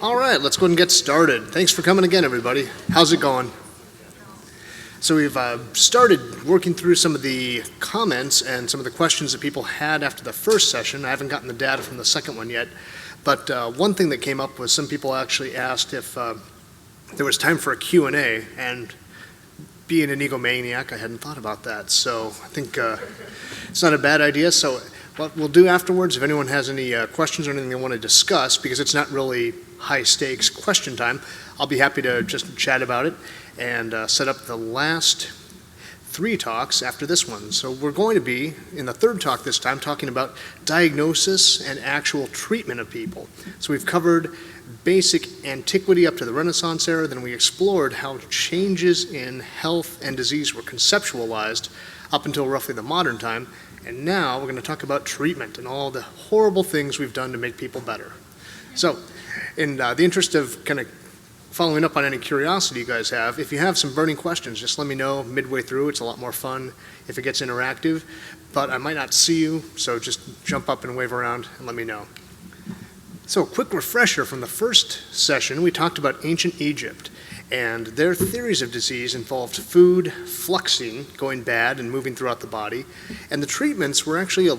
All right, let's go ahead and get started. Thanks for coming again, everybody. How's it going? So we've started working through some of the comments and some of the questions that people had after the first session. I haven't gotten the data from the second one yet, but one thing that came up was some people actually asked if there was time for a Q&A, and being an egomaniac, I hadn't thought about that. So I think it's not a bad idea. So what we'll do afterwards, if anyone has any questions or anything they want to discuss, because it's not really high stakes question time, I'll be happy to just chat about it and set up the last 3 talks after this one. So we're going to be, in the third talk this time, talking about diagnosis and actual treatment of people. So we've covered basic antiquity up to the Renaissance era, then we explored how changes in health and disease were conceptualized up until roughly the modern time, and now we're going to talk about treatment and all the horrible things we've done to make people better. So in the interest of kind of following up on any curiosity you guys have, if you have some burning questions, just let me know midway through. It's a lot more fun if it gets interactive, but I might not see you, so just jump up and wave around and let me know. So a quick refresher from the first session, we talked about ancient Egypt, and their theories of disease involved food fluxing, going bad and moving throughout the body, and the treatments were actually a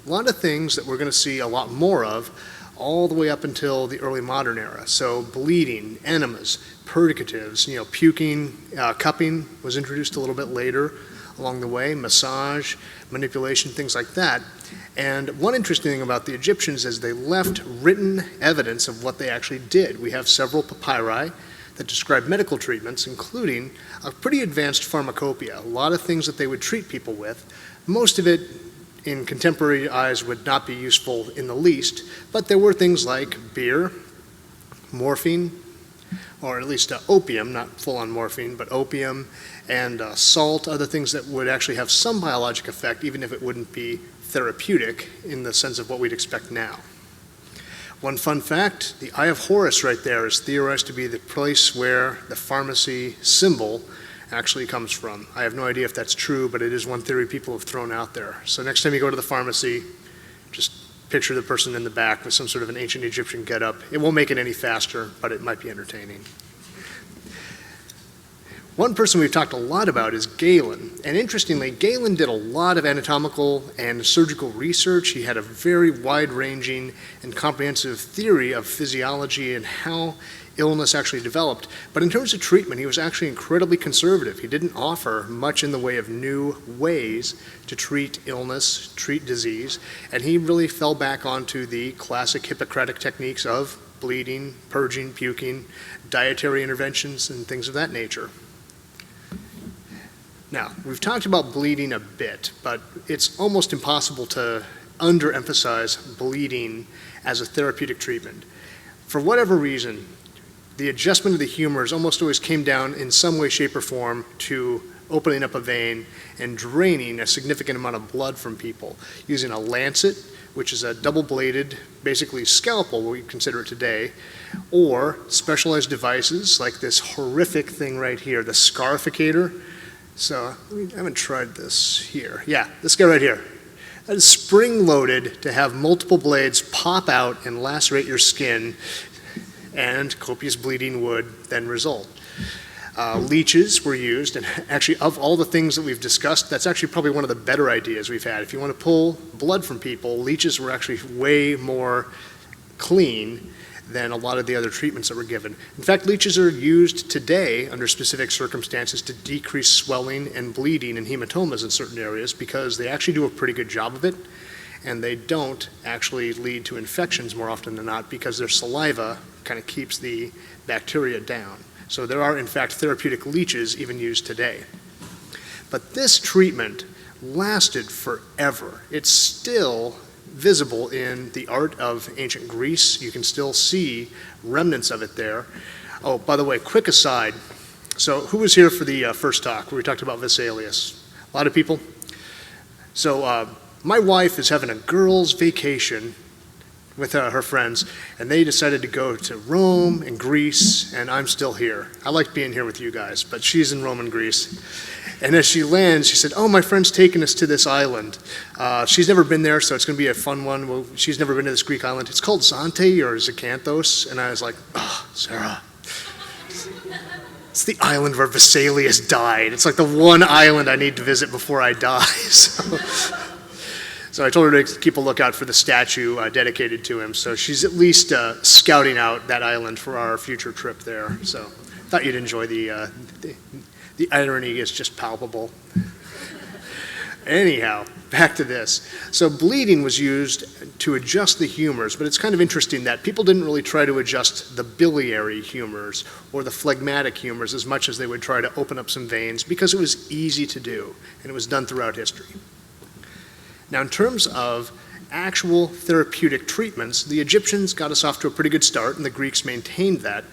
lot of things that we're going to see a lot more of all the way up until the early modern era. So bleeding, enemas, purgatives, puking, cupping was introduced a little bit later along the way, massage, manipulation, things like that. And one interesting thing about the Egyptians is they left written evidence of what they actually did. We have several papyri that describe medical treatments, including a pretty advanced pharmacopoeia, a lot of things that they would treat people with. Most of it in contemporary eyes would not be useful in the least, but there were things like beer, morphine, or at least opium, not full-on morphine, but opium, and salt, other things that would actually have some biologic effect, even if it wouldn't be therapeutic in the sense of what we'd expect now. One fun fact, the Eye of Horus right there is theorized to be the place where the pharmacy symbol actually comes from. I have no idea if that's true, but it is one theory people have thrown out there. So next time you go to the pharmacy, just picture the person in the back with some sort of an ancient Egyptian getup. It won't make it any faster, but it might be entertaining. One person we've talked a lot about is Galen. And interestingly, Galen did a lot of anatomical and surgical research. He had a very wide-ranging and comprehensive theory of physiology and how illness actually developed. But in terms of treatment, he was actually incredibly conservative. He didn't offer much in the way of new ways to treat illness, treat disease, and he really fell back onto the classic Hippocratic techniques of bleeding, purging, puking, dietary interventions, and things of that nature. Now, we've talked about bleeding a bit, but it's almost impossible to underemphasize bleeding as a therapeutic treatment. For whatever reason, the adjustment of the humors almost always came down in some way, shape, or form to opening up a vein and draining a significant amount of blood from people using a lancet, which is a double-bladed, basically scalpel, what we consider it today, or specialized devices like this horrific thing right here, the scarificator. So I haven't tried this here. Yeah, this guy right here. That is spring-loaded to have multiple blades pop out and lacerate your skin, and copious bleeding would then result. Leeches were used, and actually of all the things that we've discussed, that's actually probably one of the better ideas we've had. If you want to pull blood from people, leeches were actually way more clean than a lot of the other treatments that were given. In fact, leeches are used today under specific circumstances to decrease swelling and bleeding and hematomas in certain areas because they actually do a pretty good job of it, and they don't actually lead to infections more often than not because their saliva kind of keeps the bacteria down. So there are, in fact, therapeutic leeches even used today. But this treatment lasted forever. It's still visible in the art of ancient Greece. You can still see remnants of it there. Oh, by the way, quick aside. So who was here for the first talk where we talked about Vesalius? A lot of people? So my wife is having a girls' vacation with her friends, and they decided to go to Rome and Greece, and I'm still here. I like being here with you guys, but she's in Rome and Greece. And as she lands, she said, oh, my friend's taking us to this island. She's never been there, so it's going to be a fun one. Well, she's never been to this Greek island. It's called Zante or Zakynthos, and I was like, oh, Sarah. It's the island where Vesalius died. It's like the one island I need to visit before I die. So I told her to keep a lookout for the statue dedicated to him. So she's at least scouting out that island for our future trip there. So thought you'd enjoy the irony is just palpable. Anyhow, back to this. So bleeding was used to adjust the humors, but it's kind of interesting that people didn't really try to adjust the biliary humors or the phlegmatic humors as much as they would try to open up some veins because it was easy to do, and it was done throughout history. Now, in terms of actual therapeutic treatments, the Egyptians got us off to a pretty good start, and the Greeks maintained that.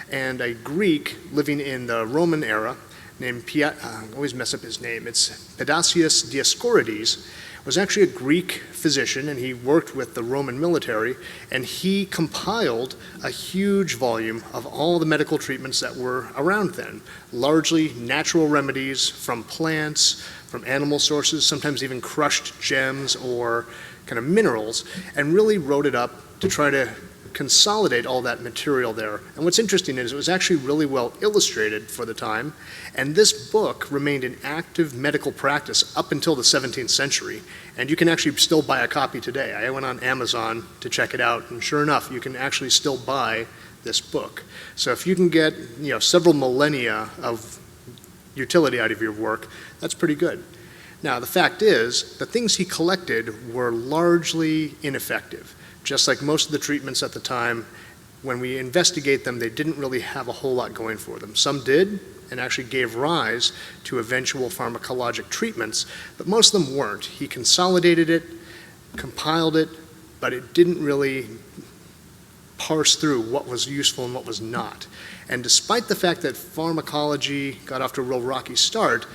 And a Greek living in the Roman era named, I always mess up his name, it's Pedasius Dioscorides, was actually a Greek physician, and he worked with the Roman military, and he compiled a huge volume of all the medical treatments that were around then, largely natural remedies from plants, from animal sources, sometimes even crushed gems or kind of minerals, and really wrote it up to try to consolidate all that material there. And what's interesting is it was actually really well illustrated for the time, and this book remained in active medical practice up until the 17th century, and you can actually still buy a copy today. I went on Amazon to check it out, and sure enough, you can actually still buy this book. So if you can get several millennia of utility out of your work, that's pretty good. Now, the fact is, the things he collected were largely ineffective. Just like most of the treatments at the time, when we investigate them, they didn't really have a whole lot going for them. Some did, and actually gave rise to eventual pharmacologic treatments, but most of them weren't. He consolidated it, compiled it, but it didn't really parse through what was useful and what was not. And despite the fact that pharmacology got off to a real rocky start,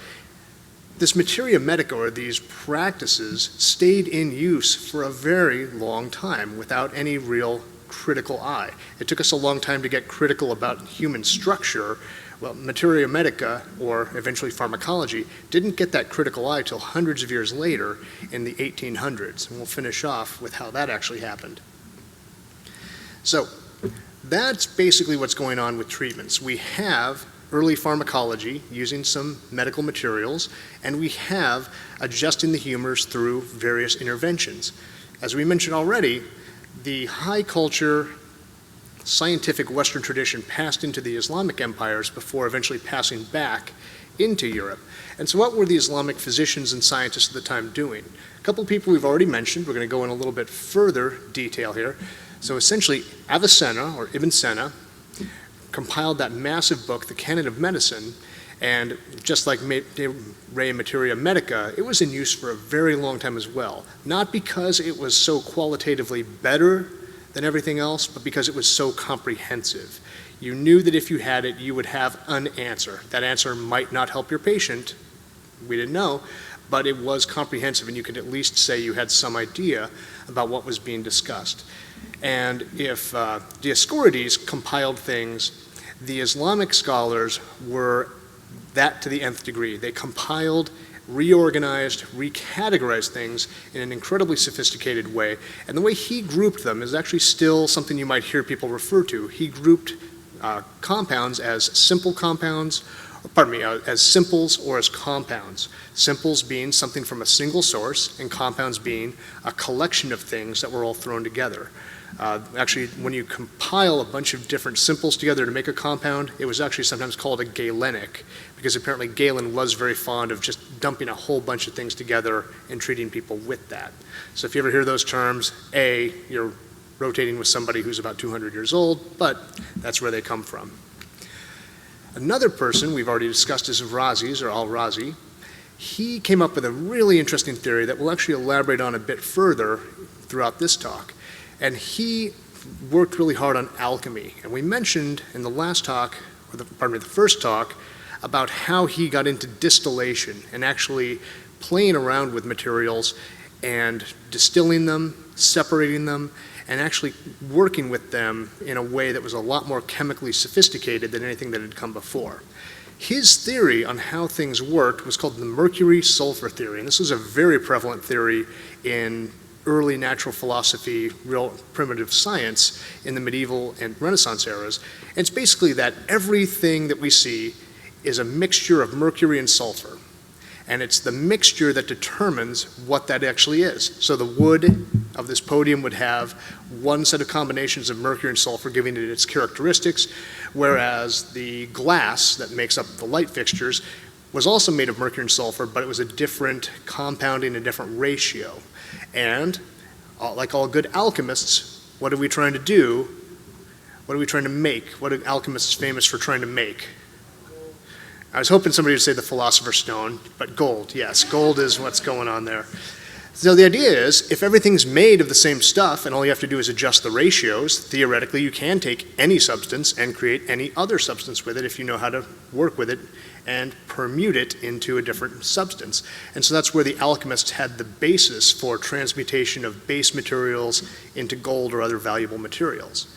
this materia medica, or these practices, stayed in use for a very long time without any real critical eye. It took us a long time to get critical about human structure. Well, materia medica, or eventually pharmacology, didn't get that critical eye till hundreds of years later in the 1800s. And we'll finish off with how that actually happened. So that's basically what's going on with treatments. We have early pharmacology using some medical materials, and we have adjusting the humors through various interventions. As we mentioned already, the high culture scientific Western tradition passed into the Islamic empires before eventually passing back into Europe. And so what were the Islamic physicians and scientists at the time doing? A couple of people we've already mentioned. We're going to go in a little bit further detail here. So essentially, Avicenna, or Ibn Sina, compiled that massive book, The Canon of Medicine, and just like Re Materia Medica, it was in use for a very long time as well. Not because it was so qualitatively better than everything else, but because it was so comprehensive. You knew that if you had it, you would have an answer. That answer might not help your patient, we didn't know, but it was comprehensive, and you could at least say you had some idea about what was being discussed. And if Dioscorides compiled things, the Islamic scholars were that to the nth degree. They compiled, reorganized, recategorized things in an incredibly sophisticated way. And the way he grouped them is actually still something you might hear people refer to. He grouped compounds as simple compounds, as simples or as compounds. Simples being something from a single source, and compounds being a collection of things that were all thrown together. Actually, when you compile a bunch of different simples together to make a compound, it was actually sometimes called a galenic, because apparently Galen was very fond of just dumping a whole bunch of things together and treating people with that. So if you ever hear those terms, A, you're rotating with somebody who's about 200 years old, but that's where they come from. Another person we've already discussed is AlRazi, or AlRazi. He came up with a really interesting theory that we'll actually elaborate on a bit further throughout this talk. And he worked really hard on alchemy. And we mentioned in the last talk, the first talk, about how he got into distillation and actually playing around with materials and distilling them, separating them, and actually working with them in a way that was a lot more chemically sophisticated than anything that had come before. His theory on how things worked was called the mercury-sulfur theory, and this was a very prevalent theory in early natural philosophy, real primitive science in the medieval and Renaissance eras. And it's basically that everything that we see is a mixture of mercury and sulfur. And it's the mixture that determines what that actually is. So the wood of this podium would have one set of combinations of mercury and sulfur giving it its characteristics, whereas the glass that makes up the light fixtures was also made of mercury and sulfur, but it was a different compounding, a different ratio. And like all good alchemists, what are we trying to do? What are we trying to make? What are alchemists famous for trying to make? I was hoping somebody would say the Philosopher's Stone, but gold, yes, gold is what's going on there. So the idea is, if everything's made of the same stuff and all you have to do is adjust the ratios, theoretically you can take any substance and create any other substance with it if you know how to work with it and permute it into a different substance. And so that's where the alchemists had the basis for transmutation of base materials into gold or other valuable materials.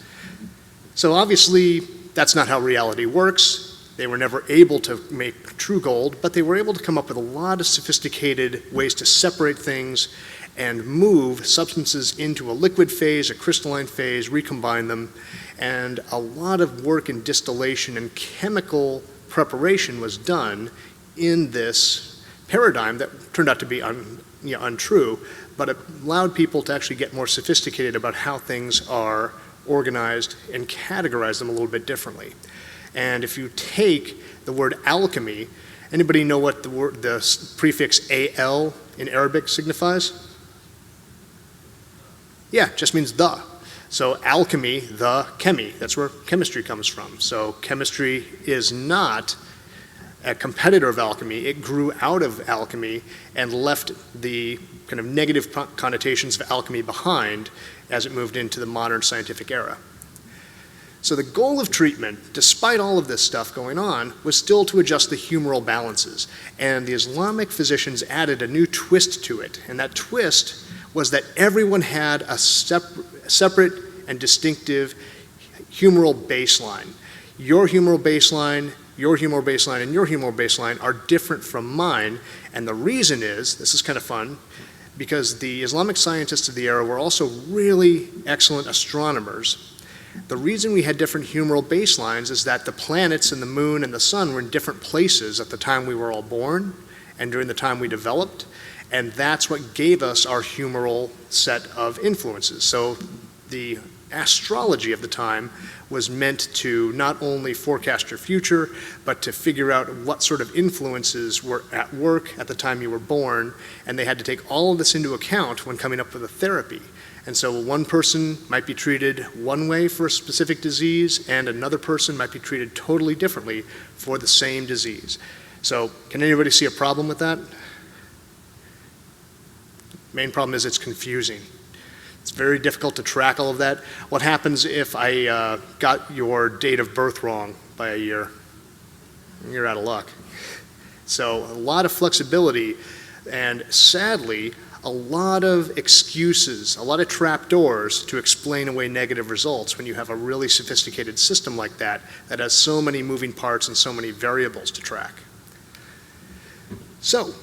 So obviously, that's not how reality works. They were never able to make true gold, but they were able to come up with a lot of sophisticated ways to separate things and move substances into a liquid phase, a crystalline phase, recombine them, and a lot of work in distillation and chemical preparation was done in this paradigm that turned out to be untrue, but it allowed people to actually get more sophisticated about how things are organized and categorize them a little bit differently. And if you take the word alchemy, anybody know what the prefix al in Arabic signifies? Yeah, it just means the. So alchemy, the chemi, that's where chemistry comes from. So chemistry is not a competitor of alchemy. It grew out of alchemy and left the kind of negative connotations of alchemy behind as it moved into the modern scientific era. So the goal of treatment, despite all of this stuff going on, was still to adjust the humoral balances. And the Islamic physicians added a new twist to it. And that twist was that everyone had a separate and distinctive humoral baseline. Your humoral baseline, your humoral baseline, and your humoral baseline are different from mine. And the reason is, this is kind of fun, because the Islamic scientists of the era were also really excellent astronomers. The reason we had different humoral baselines is that the planets and the moon and the sun were in different places at the time we were all born and during the time we developed, and that's what gave us our humoral set of influences. So the astrology of the time was meant to not only forecast your future, but to figure out what sort of influences were at work at the time you were born, and they had to take all of this into account when coming up with a therapy. And so one person might be treated one way for a specific disease, and another person might be treated totally differently for the same disease. So can anybody see a problem with that? Main problem is it's confusing. It's very difficult to track all of that. What happens if I got your date of birth wrong by a year? You're out of luck. So a lot of flexibility, and sadly, a lot of excuses, a lot of trapdoors to explain away negative results when you have a really sophisticated system like that that has so many moving parts and so many variables to track. So,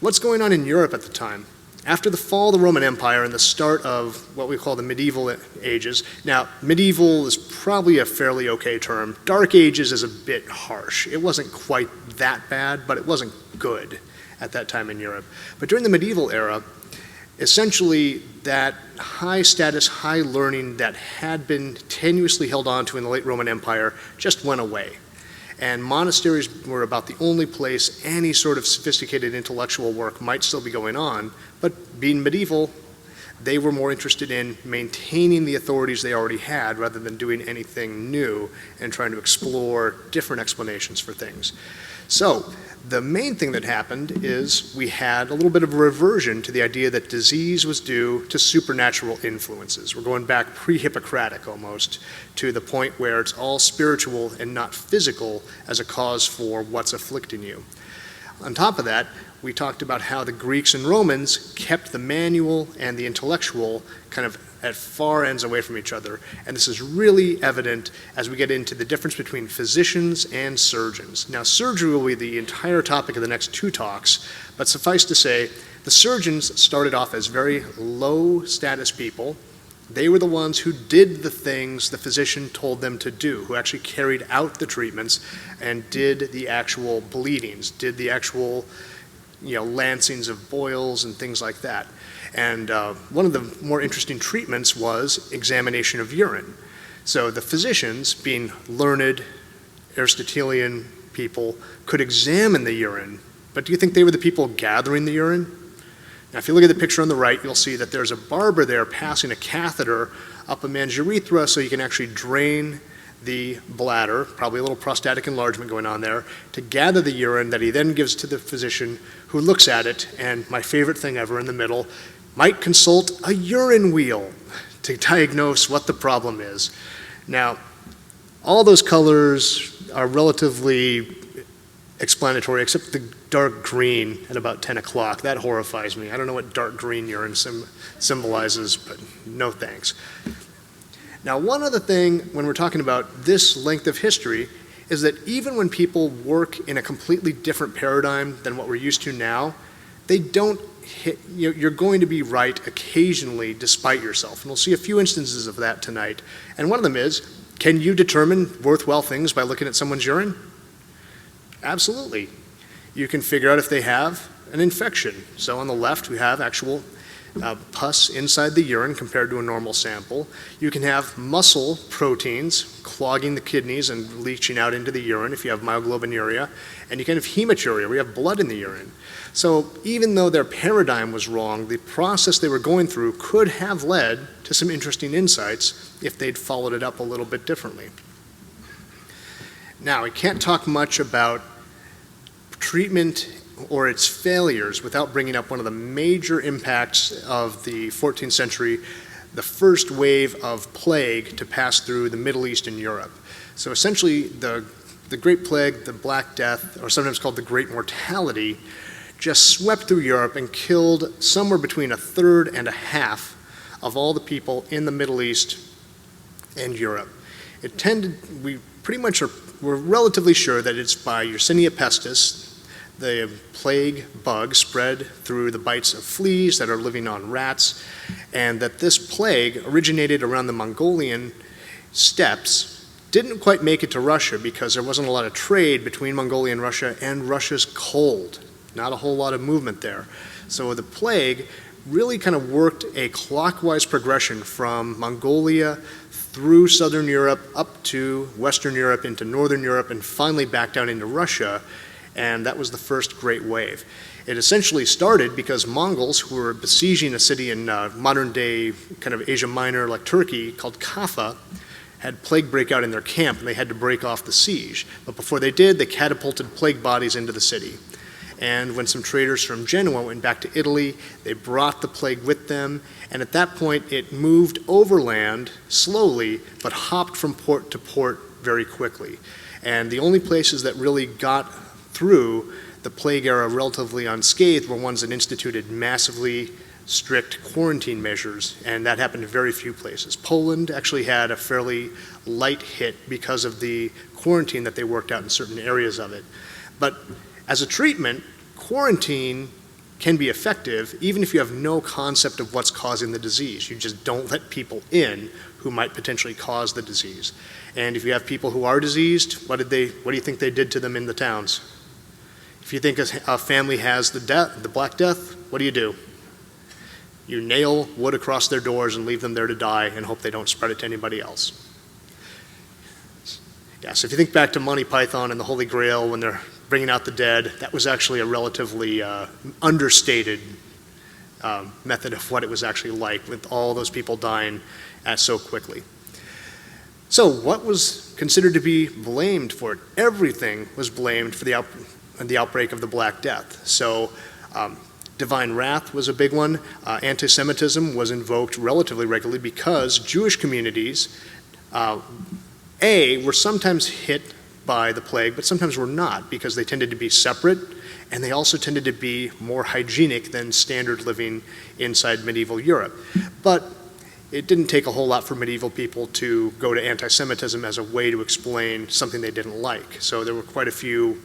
what's going on in Europe at the time? After the fall of the Roman Empire and the start of what we call the medieval ages, now medieval is probably a fairly okay term. Dark Ages is a bit harsh. It wasn't quite that bad, but it wasn't good at that time in Europe. But during the medieval era, essentially that high status, high learning that had been tenuously held on to in the late Roman Empire just went away. And monasteries were about the only place any sort of sophisticated intellectual work might still be going on, but being medieval, they were more interested in maintaining the authorities they already had rather than doing anything new and trying to explore different explanations for things. So the main thing that happened is we had a little bit of a reversion to the idea that disease was due to supernatural influences. We're going back pre-Hippocratic almost to the point where it's all spiritual and not physical as a cause for what's afflicting you. On top of that, we talked about how the Greeks and Romans kept the manual and the intellectual kind of at far ends away from each other. And this is really evident as we get into the difference between physicians and surgeons. Now, surgery will be the entire topic of the next 2 talks, but suffice to say, the surgeons started off as very low status people. They were the ones who did the things the physician told them to do, who actually carried out the treatments and did the actual bleedings, did the actual lancings of boils and things like that. And one of the more interesting treatments was examination of urine. So the physicians, being learned Aristotelian people, could examine the urine, but do you think they were the people gathering the urine? Now, if you look at the picture on the right, you'll see that there's a barber there passing a catheter up a man's urethra so you can actually drain the bladder, probably a little prostatic enlargement going on there, to gather the urine that he then gives to the physician who looks at it, and my favorite thing ever in the middle, might consult a urine wheel to diagnose what the problem is. Now, all those colors are relatively explanatory, except the dark green at about 10 o'clock. That horrifies me. I don't know what dark green urine symbolizes, but no thanks. Now, one other thing when we're talking about this length of history is that even when people work in a completely different paradigm than what we're used to now, they don't hit, you're going to be right occasionally despite yourself. And we'll see a few instances of that tonight. And one of them is, can you determine worthwhile things by looking at someone's urine? Absolutely. You can figure out if they have an infection. So on the left, we have actual pus inside the urine compared to a normal sample. You can have muscle proteins clogging the kidneys and leaching out into the urine if you have myoglobinuria. And you can have hematuria, where you have blood in the urine. So even though their paradigm was wrong, the process they were going through could have led to some interesting insights if they'd followed it up a little bit differently. Now, we can't talk much about treatment or its failures without bringing up one of the major impacts of the 14th century, the first wave of plague to pass through the Middle East and Europe. So essentially, the Great Plague, the Black Death, or sometimes called the Great Mortality, just swept through Europe and killed somewhere between 1/3 and 1/2 of all the people in the Middle East and Europe. We're relatively sure that it's by Yersinia pestis, the plague bug spread through the bites of fleas that are living on rats, and that this plague originated around the Mongolian steppes, didn't quite make it to Russia because there wasn't a lot of trade between Mongolia and Russia's cold. Not a whole lot of movement there. So the plague really kind of worked a clockwise progression from Mongolia through Southern Europe up to Western Europe into Northern Europe and finally back down into Russia, and that was the first great wave. It essentially started because Mongols, who were besieging a city in modern day kind of Asia Minor like Turkey called Kaffa, had plague break out in their camp and they had to break off the siege. But before they did, they catapulted plague bodies into the city. And when some traders from Genoa went back to Italy, they brought the plague with them, and at that point it moved overland slowly, but hopped from port to port very quickly. And the only places that really got through the plague era relatively unscathed were ones that instituted massively strict quarantine measures, and that happened in very few places. Poland actually had a fairly light hit because of the quarantine that they worked out in certain areas of it. But as a treatment, quarantine can be effective even if you have no concept of what's causing the disease. You just don't let people in who might potentially cause the disease. And if you have people who are diseased, what do you think they did to them in the towns? If you think a family has the Black Death, what do? You nail wood across their doors and leave them there to die and hope they don't spread it to anybody else. Yeah, so if you think back to Monty Python and the Holy Grail when they're bringing out the dead, that was actually a relatively understated method of what it was actually like with all those people dying so quickly. So what was considered to be blamed for it? Everything was blamed for the outbreak of the Black Death. So divine wrath was a big one. Anti-Semitism was invoked relatively regularly because Jewish communities, were sometimes hit by the plague, but sometimes were not, because they tended to be separate, and they also tended to be more hygienic than standard living inside medieval Europe. But it didn't take a whole lot for medieval people to go to anti-Semitism as a way to explain something they didn't like. So there were quite a few,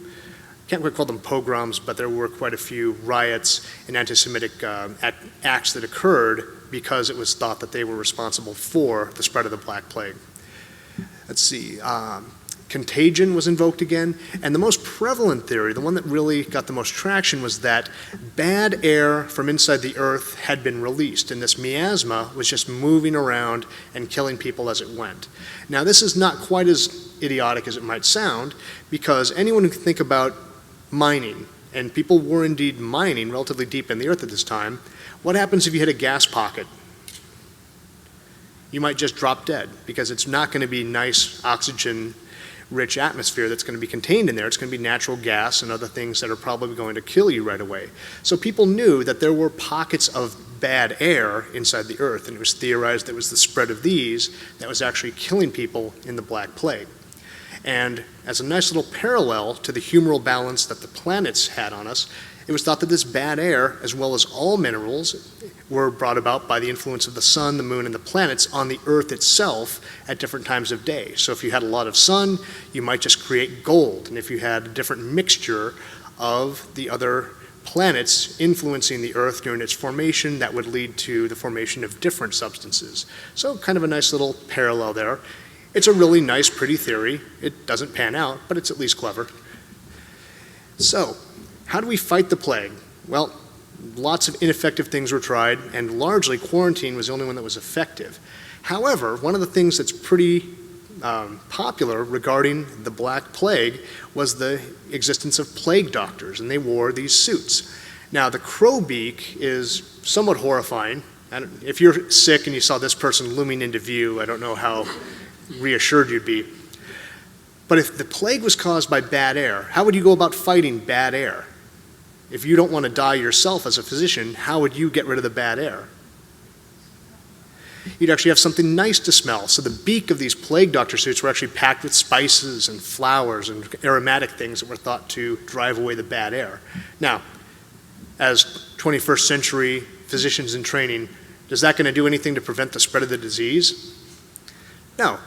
can't quite call them pogroms, but there were quite a few riots and anti-Semitic acts that occurred because it was thought that they were responsible for the spread of the Black Plague. Let's see, contagion was invoked again, and the most prevalent theory, the one that really got the most traction, was that bad air from inside the earth had been released, and this miasma was just moving around and killing people as it went. Now, this is not quite as idiotic as it might sound, because anyone who can think about mining, and people were indeed mining relatively deep in the earth at this time, what happens if you hit a gas pocket? You might just drop dead, because it's not going to be nice oxygen-rich atmosphere that's going to be contained in there. It's going to be natural gas and other things that are probably going to kill you right away. So people knew that there were pockets of bad air inside the earth, and it was theorized that it was the spread of these that was actually killing people in the Black Plague. And as a nice little parallel to the humoral balance that the planets had on us, it was thought that this bad air, as well as all minerals, were brought about by the influence of the sun, the moon, and the planets on the earth itself at different times of day. So if you had a lot of sun, you might just create gold. And if you had a different mixture of the other planets influencing the earth during its formation, that would lead to the formation of different substances. So kind of a nice little parallel there. It's a really nice, pretty theory. It doesn't pan out, but it's at least clever. So, how do we fight the plague? Well, lots of ineffective things were tried, and largely quarantine was the only one that was effective. However, one of the things that's pretty popular regarding the Black Plague was the existence of plague doctors, and they wore these suits. Now, the crow beak is somewhat horrifying. If you're sick and you saw this person looming into view, I don't know how reassured you'd be. But if the plague was caused by bad air, how would you go about fighting bad air? If you don't want to die yourself as a physician, how would you get rid of the bad air? You'd actually have something nice to smell. So the beak of these plague doctor suits were actually packed with spices and flowers and aromatic things that were thought to drive away the bad air. Now, as 21st century physicians in training, is that going to do anything to prevent the spread of the disease? No.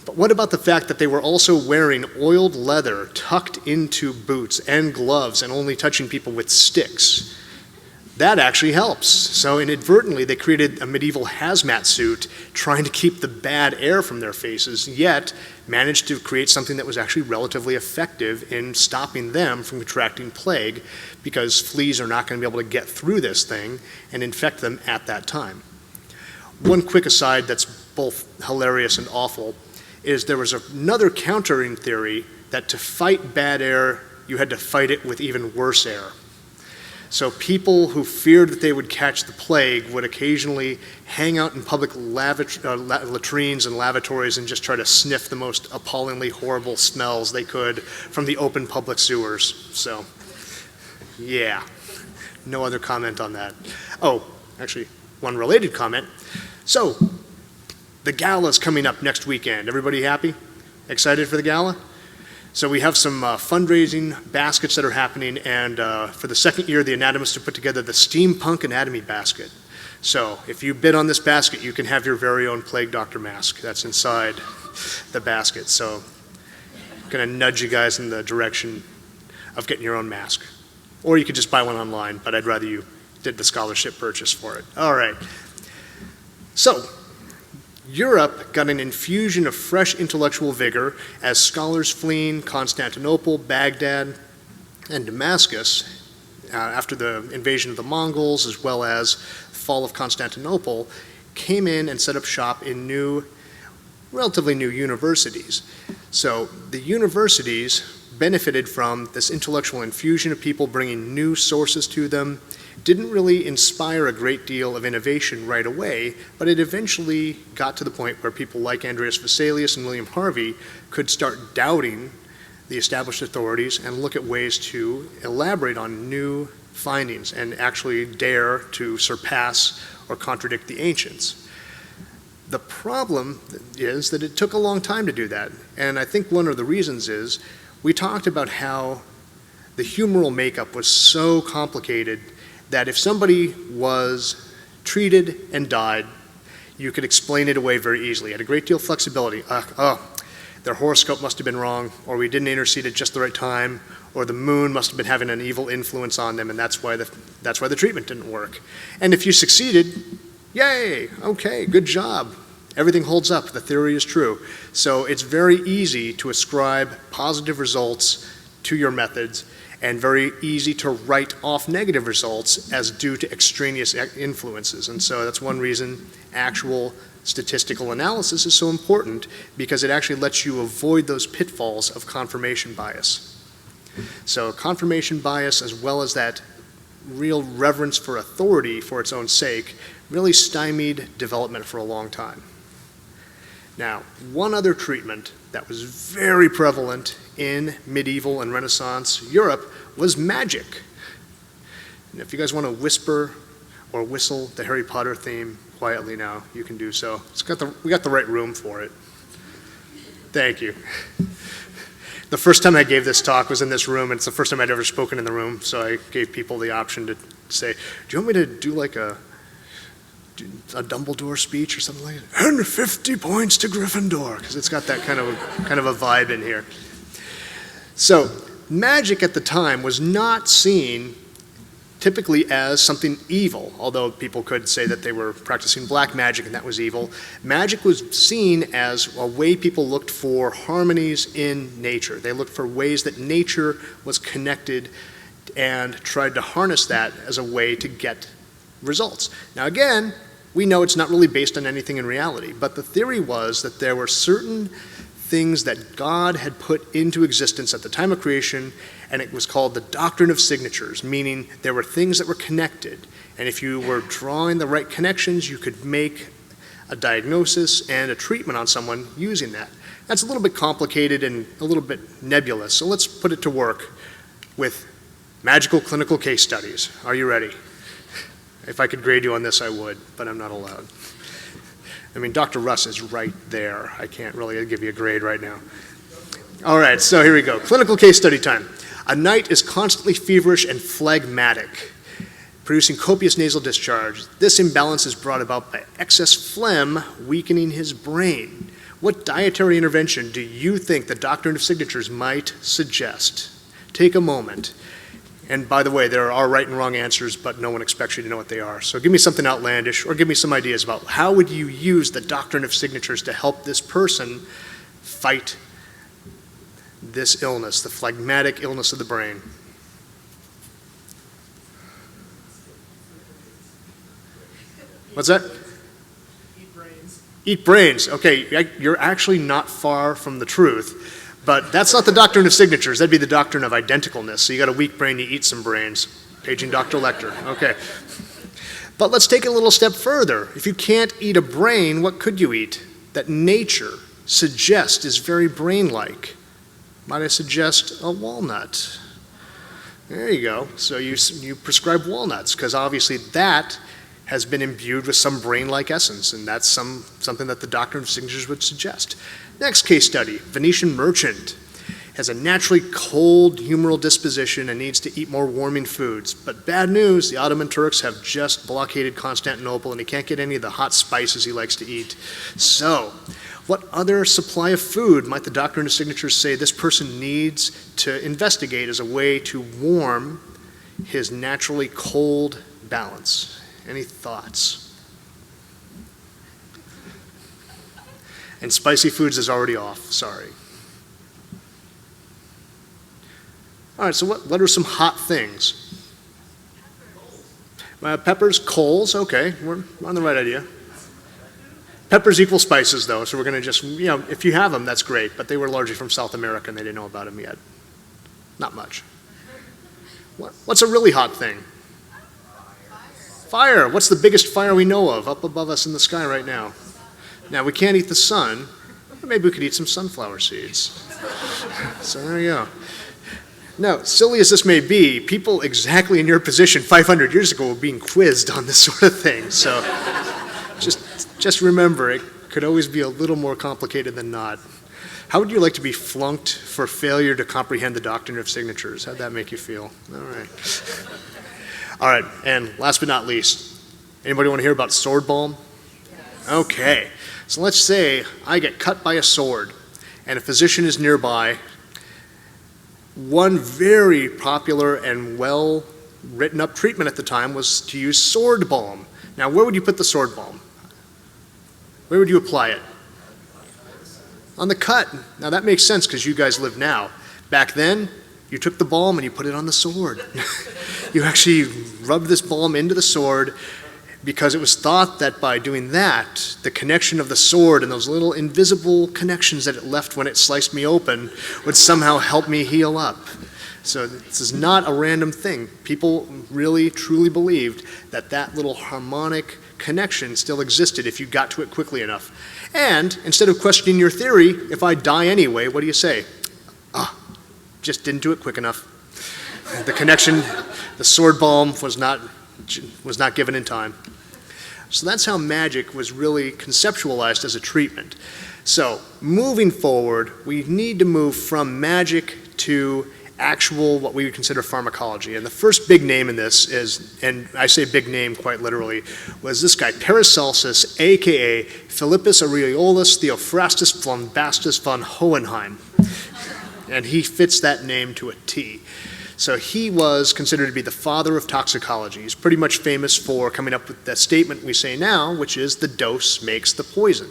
But what about the fact that they were also wearing oiled leather tucked into boots and gloves and only touching people with sticks? That actually helps. So inadvertently, they created a medieval hazmat suit trying to keep the bad air from their faces, yet managed to create something that was actually relatively effective in stopping them from contracting plague, because fleas are not going to be able to get through this thing and infect them at that time. One quick aside that's both hilarious and awful is there was another countering theory that to fight bad air, you had to fight it with even worse air. So people who feared that they would catch the plague would occasionally hang out in public latrines and lavatories and just try to sniff the most appallingly horrible smells they could from the open public sewers. So, yeah, no other comment on that. Oh, actually, one related comment. So, the Gala's coming up next weekend. Everybody happy? Excited for the Gala? So we have some fundraising baskets that are happening, and for the second year, the anatomists have put together the Steampunk Anatomy Basket. So if you bid on this basket, you can have your very own Plague Doctor mask that's inside the basket. So I'm gonna nudge you guys in the direction of getting your own mask. Or you could just buy one online, but I'd rather you did the scholarship purchase for it. All right. So, Europe got an infusion of fresh intellectual vigor as scholars fleeing Constantinople, Baghdad, and Damascus after the invasion of the Mongols, as well as the fall of Constantinople, came in and set up shop in relatively new universities. So the universities benefited from this intellectual infusion of people bringing new sources to them. Didn't really inspire a great deal of innovation right away, but it eventually got to the point where people like Andreas Vesalius and William Harvey could start doubting the established authorities and look at ways to elaborate on new findings and actually dare to surpass or contradict the ancients. The problem is that it took a long time to do that. And I think one of the reasons is we talked about how the humoral makeup was so complicated that if somebody was treated and died, you could explain it away very easily. It had a great deal of flexibility. Their horoscope must have been wrong, or we didn't intercede at just the right time, or the moon must have been having an evil influence on them, and that's why the treatment didn't work. And if you succeeded, yay, okay, good job. Everything holds up, the theory is true. So it's very easy to ascribe positive results to your methods, and very easy to write off negative results as due to extraneous influences. And so that's one reason actual statistical analysis is so important, because it actually lets you avoid those pitfalls of confirmation bias. So confirmation bias, as well as that real reverence for authority for its own sake, really stymied development for a long time. Now, one other treatment that was very prevalent in medieval and Renaissance Europe was magic. And if you guys want to whisper or whistle the Harry Potter theme quietly now, you can do so. We got the right room for it. Thank you. The first time I gave this talk was in this room, and it's the first time I'd ever spoken in the room, so I gave people the option to say, do you want me to do like a Dumbledore speech or something like that? And 50 points to Gryffindor, because it's got that kind of a vibe in here. So magic at the time was not seen typically as something evil, although people could say that they were practicing black magic and that was evil. Magic was seen as a way people looked for harmonies in nature. They looked for ways that nature was connected and tried to harness that as a way to get results. Now again, we know it's not really based on anything in reality, but the theory was that there were certain things that God had put into existence at the time of creation, and it was called the doctrine of signatures, meaning there were things that were connected, and if you were drawing the right connections, you could make a diagnosis and a treatment on someone using that. That's a little bit complicated and a little bit nebulous, so let's put it to work with magical clinical case studies. Are you ready? If I could grade you on this, I would, but I'm not allowed. I mean, Dr. Russ is right there. I can't really give you a grade right now. All right, so here we go. Clinical case study time. A knight is constantly feverish and phlegmatic, producing copious nasal discharge. This imbalance is brought about by excess phlegm weakening his brain. What dietary intervention do you think the doctrine of signatures might suggest? Take a moment. And by the way, there are right and wrong answers, but no one expects you to know what they are. So give me something outlandish, or give me some ideas about how would you use the doctrine of signatures to help this person fight this illness, the phlegmatic illness of the brain. What's that? Eat brains. Eat brains. Okay, you're actually not far from the truth. But that's not the doctrine of signatures. That'd be the doctrine of identicalness. So you got a weak brain, you eat some brains. Paging Dr. Lecter. Okay. But let's take it a little step further. If you can't eat a brain, what could you eat that nature suggests is very brain-like? Might I suggest a walnut? There you go. So you prescribe walnuts, because obviously that has been imbued with some brain-like essence, and that's something that the doctrine of signatures would suggest. Next case study, Venetian merchant has a naturally cold humoral disposition and needs to eat more warming foods. But bad news, the Ottoman Turks have just blockaded Constantinople and he can't get any of the hot spices he likes to eat. So, what other supply of food might the doctrine of signatures say this person needs to investigate as a way to warm his naturally cold balance? Any thoughts? And spicy foods is already off, sorry. All right, so what are some hot things? Peppers, coals, okay, we're on the right idea. Peppers equal spices though, so we're gonna just, if you have them, that's great, but they were largely from South America and they didn't know about them yet. Not much. What's a really hot thing? Fire. What's the biggest fire we know of up above us in the sky right now? Now, we can't eat the sun, but maybe we could eat some sunflower seeds. So there you go. Now, silly as this may be, people exactly in your position 500 years ago were being quizzed on this sort of thing. So just remember, it could always be a little more complicated than not. How would you like to be flunked for failure to comprehend the doctrine of signatures? How'd that make you feel? All right. All right, and last but not least, anybody want to hear about sword balm? Yes. Okay, so let's say I get cut by a sword and a physician is nearby. One very popular and well written up treatment at the time was to use sword balm. Now, where would you put the sword balm? Where would you apply it? On the cut. Now that makes sense because you guys live now. Back then, you took the balm and you put it on the sword. You actually rubbed this balm into the sword because it was thought that by doing that, the connection of the sword and those little invisible connections that it left when it sliced me open would somehow help me heal up. So this is not a random thing. People really, truly believed that that little harmonic connection still existed if you got to it quickly enough. And instead of questioning your theory, if I die anyway, what do you say? Just didn't do it quick enough. The connection, the sword balm was not given in time. So that's how magic was really conceptualized as a treatment. So moving forward, we need to move from magic to actual, what we would consider pharmacology. And the first big name in this is, and I say big name quite literally, was this guy, Paracelsus, aka Philippus Aureolus Theophrastus Bombastus von Hohenheim. And he fits that name to a T. So he was considered to be the father of toxicology. He's pretty much famous for coming up with that statement we say now, which is the dose makes the poison.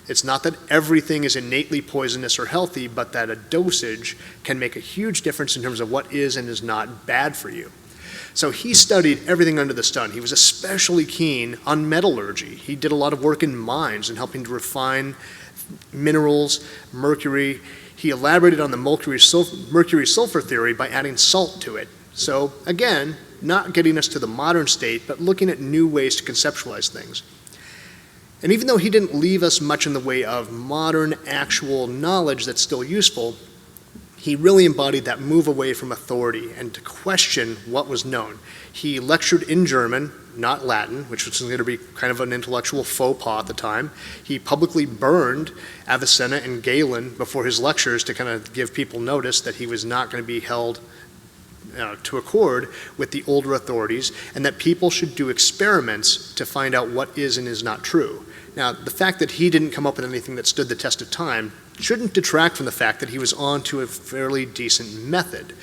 It's not that everything is innately poisonous or healthy, but that a dosage can make a huge difference in terms of what is and is not bad for you. So he studied everything under the sun. He was especially keen on metallurgy. He did a lot of work in mines and helping to refine minerals, mercury. He elaborated on the mercury-sulfur theory by adding salt to it. So again, not getting us to the modern state, but looking at new ways to conceptualize things. And even though he didn't leave us much in the way of modern actual knowledge that's still useful, he really embodied that move away from authority and to question what was known. He lectured in German, not Latin, which was going to be kind of an intellectual faux pas at the time. He publicly burned Avicenna and Galen before his lectures to kind of give people notice that he was not going to be held to accord with the older authorities, and that people should do experiments to find out what is and is not true. Now, the fact that he didn't come up with anything that stood the test of time shouldn't detract from the fact that he was on to a fairly decent method.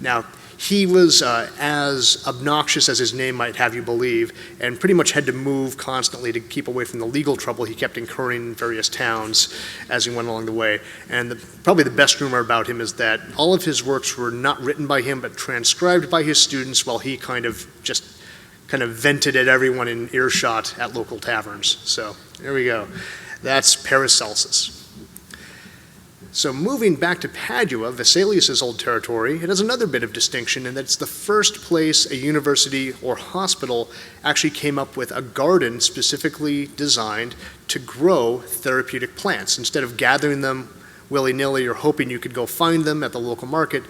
Now, he was as obnoxious as his name might have you believe, and pretty much had to move constantly to keep away from the legal trouble he kept incurring in various towns as he went along the way. And probably the best rumor about him is that all of his works were not written by him, but transcribed by his students while he kind of vented at everyone in earshot at local taverns. So there we go. That's Paracelsus. So moving back to Padua, Vesalius's old territory, it has another bit of distinction in that it's the first place a university or hospital actually came up with a garden specifically designed to grow therapeutic plants. Instead of gathering them willy-nilly or hoping you could go find them at the local market,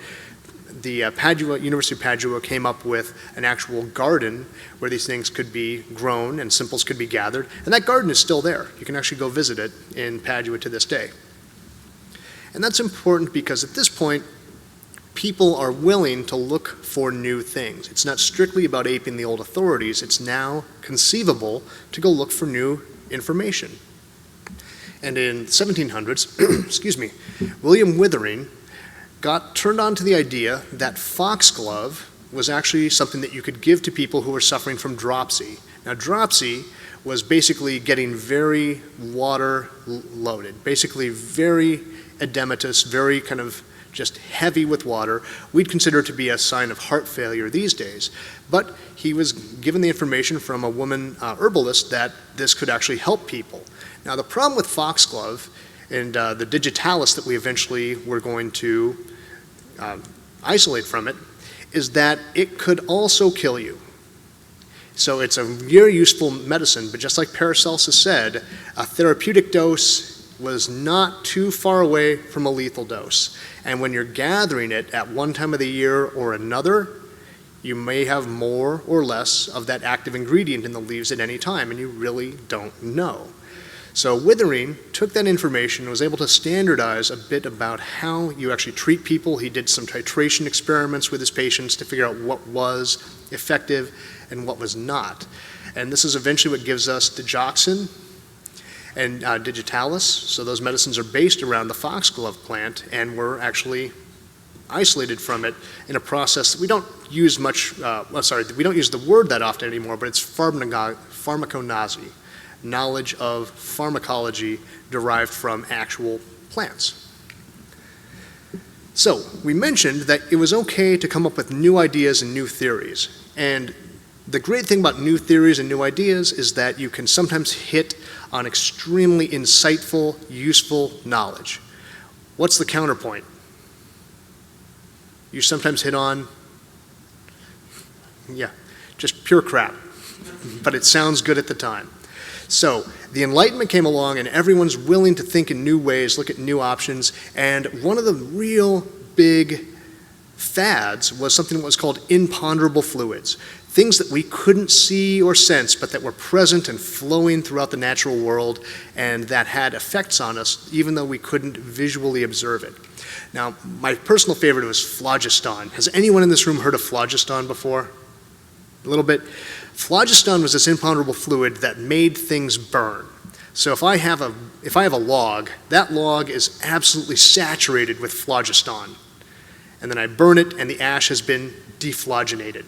the University of Padua came up with an actual garden where these things could be grown and simples could be gathered. And that garden is still there. You can actually go visit it in Padua to this day. And that's important because at this point, people are willing to look for new things. It's not strictly about aping the old authorities. It's now conceivable to go look for new information. And in the 1700s, William Withering got turned on to the idea that Foxglove was actually something that you could give to people who were suffering from dropsy. Now, dropsy was basically getting very water loaded, basically very edematous, very kind of just heavy with water. We'd consider it to be a sign of heart failure these days. But he was given the information from a woman herbalist that this could actually help people. Now, the problem with Foxglove and the digitalis that we eventually were going to isolate from it is that it could also kill you. So it's a very useful medicine, but just like Paracelsus said, a therapeutic dose was not too far away from a lethal dose. And when you're gathering it at one time of the year or another, you may have more or less of that active ingredient in the leaves at any time, and you really don't know. So Withering took that information and was able to standardize a bit about how you actually treat people. He did some titration experiments with his patients to figure out what was effective and what was not. And this is eventually what gives us digoxin and digitalis. So those medicines are based around the foxglove plant and were actually isolated from it in a process that we don't use much, we don't use the word that often anymore, but it's pharmacology, knowledge of pharmacology derived from actual plants. So we mentioned that it was okay to come up with new ideas and new theories. And the great thing about new theories and new ideas is that you can sometimes hit on extremely insightful, useful knowledge. What's the counterpoint? You sometimes hit on, just pure crap, but it sounds good at the time. So the Enlightenment came along and everyone's willing to think in new ways, look at new options, and one of the real big fads was something that was called imponderable fluids, things that we couldn't see or sense, but that were present and flowing throughout the natural world and that had effects on us, even though we couldn't visually observe it. Now, my personal favorite was phlogiston. Has anyone in this room heard of phlogiston before? A little bit? Phlogiston was this imponderable fluid that made things burn. So if I have a log, that log is absolutely saturated with phlogiston. And then I burn it and the ash has been dephlogenated.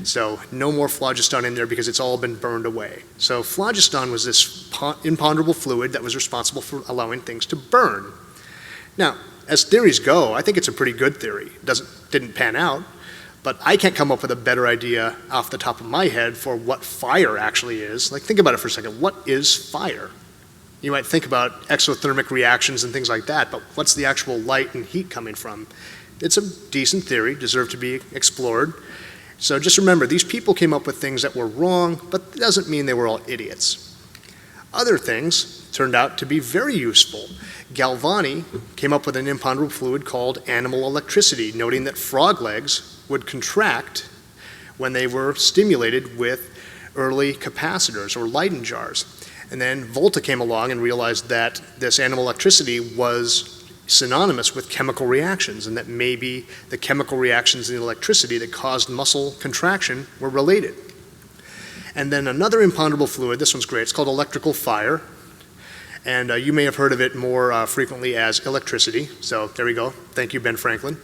So no more phlogiston in there because it's all been burned away. So phlogiston was this imponderable fluid that was responsible for allowing things to burn. Now, as theories go, I think it's a pretty good theory. It didn't pan out, but I can't come up with a better idea off the top of my head for what fire actually is. Like, think about it for a second. What is fire? You might think about exothermic reactions and things like that, but what's the actual light and heat coming from? It's a decent theory, deserved to be explored. So just remember, these people came up with things that were wrong, but it doesn't mean they were all idiots. Other things turned out to be very useful. Galvani came up with an imponderable fluid called animal electricity, noting that frog legs would contract when they were stimulated with early capacitors or Leyden jars. And then Volta came along and realized that this animal electricity was synonymous with chemical reactions, and that maybe the chemical reactions in electricity that caused muscle contraction were related. And then another imponderable fluid, this one's great, it's called electrical fire. And you may have heard of it more frequently as electricity. So there we go. Thank you, Ben Franklin.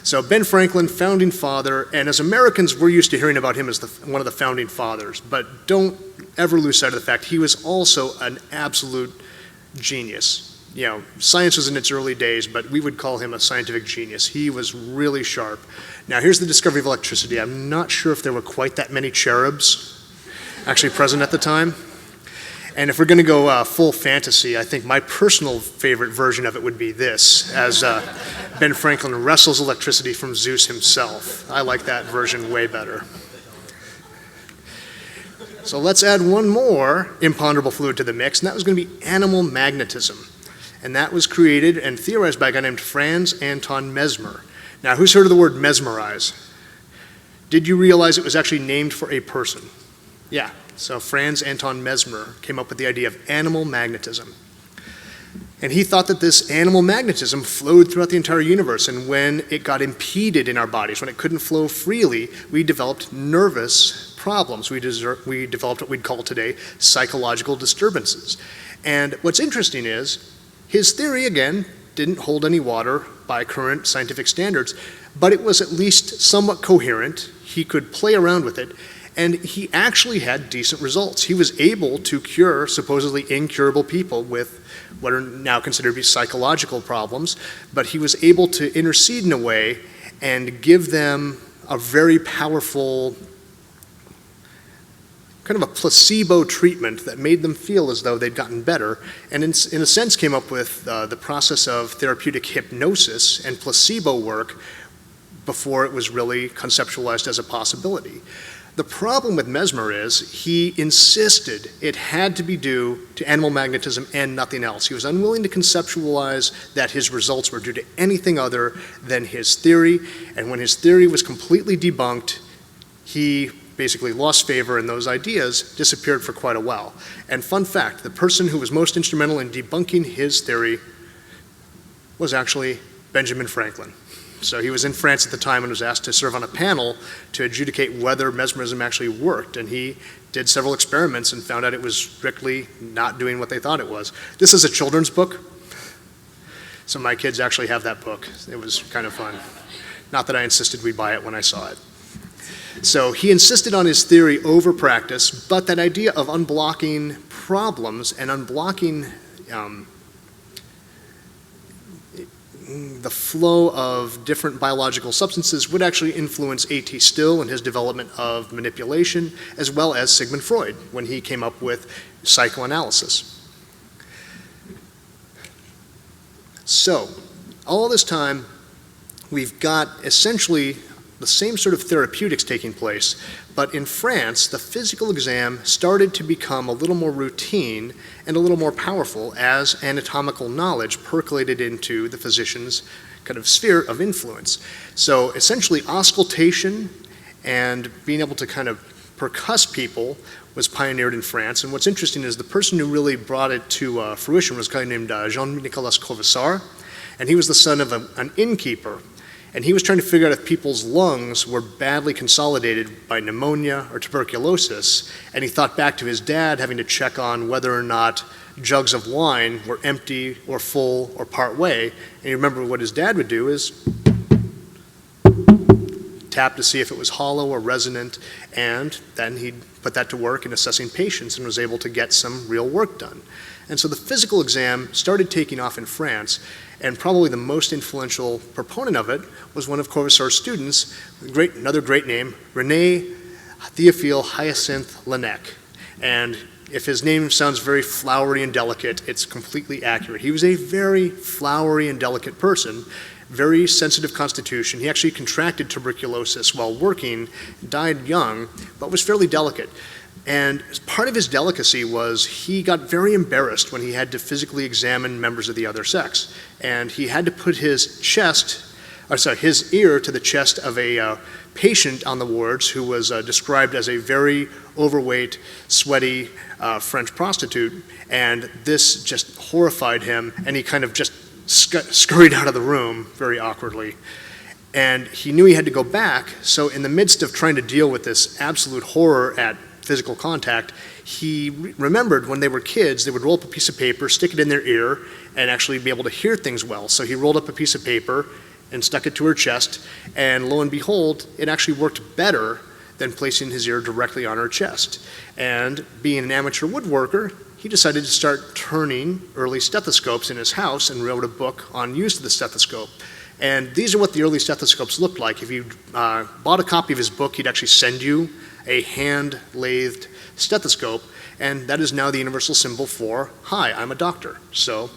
So Ben Franklin, founding father, and as Americans, we're used to hearing about him as one of the founding fathers, but don't ever lose sight of the fact he was also an absolute genius. You know, science was in its early days, but we would call him a scientific genius. He was really sharp. Now, here's the discovery of electricity. I'm not sure if there were quite that many cherubs actually present at the time. And if we're going to go full fantasy, I think my personal favorite version of it would be this, as Ben Franklin wrestles electricity from Zeus himself. I like that version way better. So let's add one more imponderable fluid to the mix, and that was going to be animal magnetism. And that was created and theorized by a guy named Franz Anton Mesmer. Now, who's heard of the word mesmerize? Did you realize it was actually named for a person? Yeah, so Franz Anton Mesmer came up with the idea of animal magnetism. And he thought that this animal magnetism flowed throughout the entire universe, and when it got impeded in our bodies, when it couldn't flow freely, we developed nervous problems. We developed what we'd call today psychological disturbances. And what's interesting is, his theory, again, didn't hold any water by current scientific standards, but it was at least somewhat coherent. He could play around with it, and he actually had decent results. He was able to cure supposedly incurable people with what are now considered to be psychological problems, but he was able to intercede in a way and give them a very powerful kind of a placebo treatment that made them feel as though they'd gotten better, and in a sense came up with the process of therapeutic hypnosis and placebo work before it was really conceptualized as a possibility. The problem with Mesmer is he insisted it had to be due to animal magnetism and nothing else. He was unwilling to conceptualize that his results were due to anything other than his theory, and when his theory was completely debunked, he basically lost favor, and those ideas disappeared for quite a while. And fun fact, the person who was most instrumental in debunking his theory was actually Benjamin Franklin. So he was in France at the time and was asked to serve on a panel to adjudicate whether mesmerism actually worked. And he did several experiments and found out it was strictly not doing what they thought it was. This is a children's book. So my kids actually have that book. It was kind of fun. Not that I insisted we buy it when I saw it. So he insisted on his theory over practice, but that idea of unblocking problems and unblocking the flow of different biological substances would actually influence A.T. Still in his development of manipulation, as well as Sigmund Freud when he came up with psychoanalysis. So, all this time, we've got essentially the same sort of therapeutics taking place, but in France, the physical exam started to become a little more routine and a little more powerful as anatomical knowledge percolated into the physician's kind of sphere of influence. So essentially, auscultation and being able to kind of percuss people was pioneered in France. And what's interesting is the person who really brought it to fruition was a guy named Jean-Nicolas Corvassar, and he was the son of an innkeeper. And he was trying to figure out if people's lungs were badly consolidated by pneumonia or tuberculosis. And he thought back to his dad having to check on whether or not jugs of wine were empty or full or part way. And you remember what his dad would do is tap to see if it was hollow or resonant. And then he'd put that to work in assessing patients and was able to get some real work done. And so the physical exam started taking off in France. And probably the most influential proponent of it was one of Corvassar's students, another great name, Rene Theophil Hyacinthe Laennec. And if his name sounds very flowery and delicate, it's completely accurate. He was a very flowery and delicate person, very sensitive constitution. He actually contracted tuberculosis while working, died young, but was fairly delicate. And part of his delicacy was he got very embarrassed when he had to physically examine members of the other sex. And he had to put his ear to the chest of a patient on the wards who was described as a very overweight, sweaty French prostitute. And this just horrified him, and he kind of just scurried out of the room very awkwardly. And he knew he had to go back, so in the midst of trying to deal with this absolute horror at physical contact, he remembered when they were kids, they would roll up a piece of paper, stick it in their ear, and actually be able to hear things well. So he rolled up a piece of paper and stuck it to her chest, and lo and behold, it actually worked better than placing his ear directly on her chest. And being an amateur woodworker, he decided to start turning early stethoscopes in his house and wrote a book on use of the stethoscope. And these are what the early stethoscopes looked like. If you bought a copy of his book, he'd actually send you a hand-lathed stethoscope, and that is now the universal symbol for, hi, I'm a doctor. So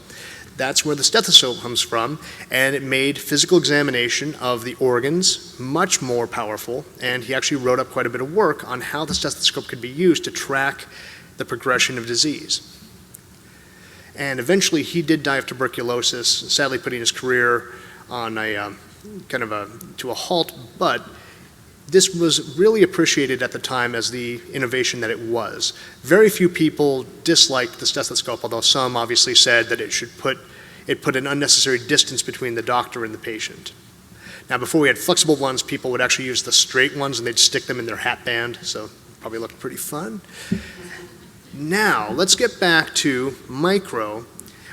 that's where the stethoscope comes from, and it made physical examination of the organs much more powerful, and he actually wrote up quite a bit of work on how the stethoscope could be used to track the progression of disease. And eventually he did die of tuberculosis, sadly putting his career on a to a halt, but this was really appreciated at the time as the innovation that it was. Very few people disliked the stethoscope, although some obviously said that it put an unnecessary distance between the doctor and the patient. Now, before we had flexible ones, people would actually use the straight ones and they'd stick them in their hat band, so probably looked pretty fun. Now, let's get back to micro.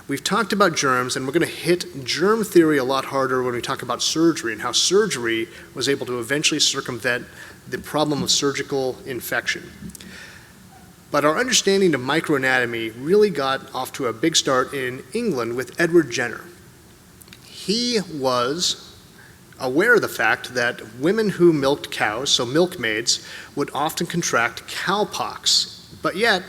We've talked about germs, and we're going to hit germ theory a lot harder when we talk about surgery and how surgery was able to eventually circumvent the problem of surgical infection. But our understanding of microanatomy really got off to a big start in England with Edward Jenner. He was aware of the fact that women who milked cows, so milkmaids, would often contract cowpox, but yet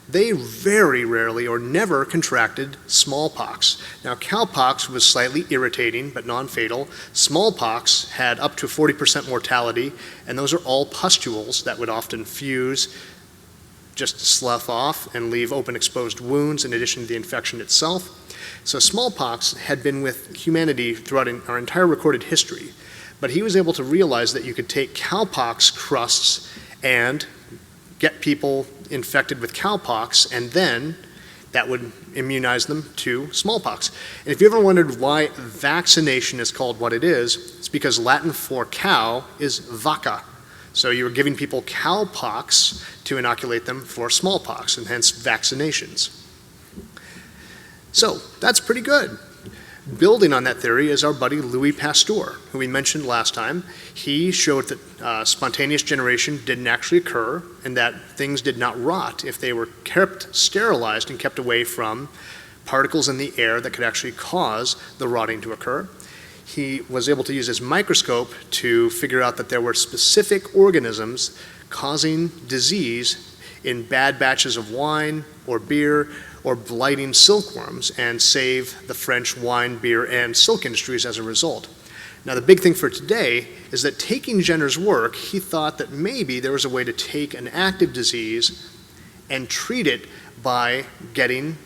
they very rarely or never contracted smallpox. Now, cowpox was slightly irritating but non-fatal. Smallpox had up to 40% mortality, and those are all pustules that would often fuse, just slough off and leave open exposed wounds in addition to the infection itself. So smallpox had been with humanity throughout our entire recorded history, but he was able to realize that you could take cowpox crusts and get people infected with cowpox, and then that would immunize them to smallpox. And if you ever wondered why vaccination is called what it is, it's because Latin for cow is vacca. So you were giving people cowpox to inoculate them for smallpox, and hence vaccinations. So that's pretty good. Building on that theory is our buddy Louis Pasteur, who we mentioned last time. He showed that spontaneous generation didn't actually occur and that things did not rot if they were kept sterilized and kept away from particles in the air that could actually cause the rotting to occur. He was able to use his microscope to figure out that there were specific organisms causing disease in bad batches of wine or beer or blighting silkworms, and save the French wine, beer, and silk industries as a result. Now, the big thing for today is that taking Jenner's work, he thought that maybe there was a way to take an active disease and treat it by getting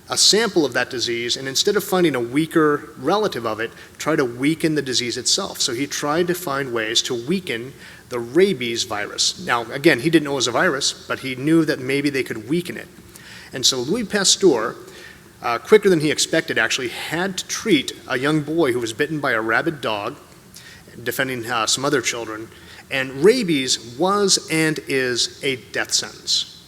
a sample of that disease, and instead of finding a weaker relative of it, try to weaken the disease itself. So he tried to find ways to weaken the rabies virus. Now, again, he didn't know it was a virus, but he knew that maybe they could weaken it. And so Louis Pasteur, quicker than he expected, actually had to treat a young boy who was bitten by a rabid dog, defending some other children. And rabies was and is a death sentence.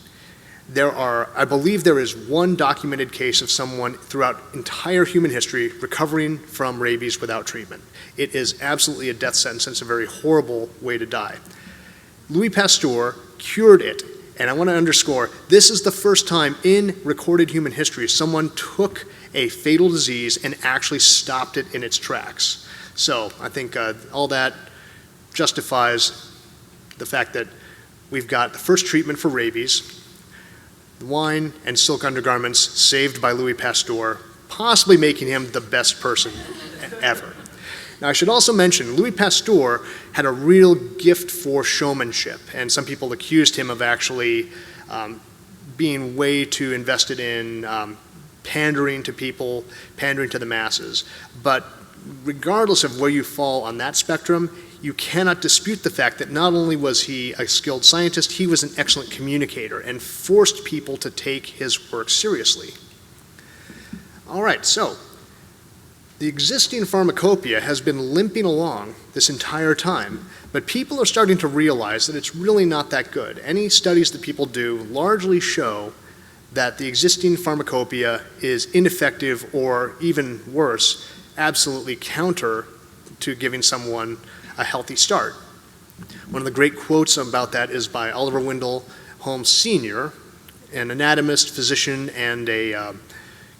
I believe there is one documented case of someone throughout entire human history recovering from rabies without treatment. It is absolutely a death sentence. It's a very horrible way to die. Louis Pasteur cured it. And I want to underscore, this is the first time in recorded human history someone took a fatal disease and actually stopped it in its tracks. So I think all that justifies the fact that we've got the first treatment for rabies, wine and silk undergarments saved by Louis Pasteur, possibly making him the best person ever. Now, I should also mention, Louis Pasteur had a real gift for showmanship, and some people accused him of actually being way too invested in pandering to people, pandering to the masses. But regardless of where you fall on that spectrum, you cannot dispute the fact that not only was he a skilled scientist, he was an excellent communicator and forced people to take his work seriously. All right, so the existing pharmacopoeia has been limping along this entire time, but people are starting to realize that it's really not that good. Any studies that people do largely show that the existing pharmacopoeia is ineffective or, even worse, absolutely counter to giving someone a healthy start. One of the great quotes about that is by Oliver Wendell Holmes Sr., an anatomist, physician, and a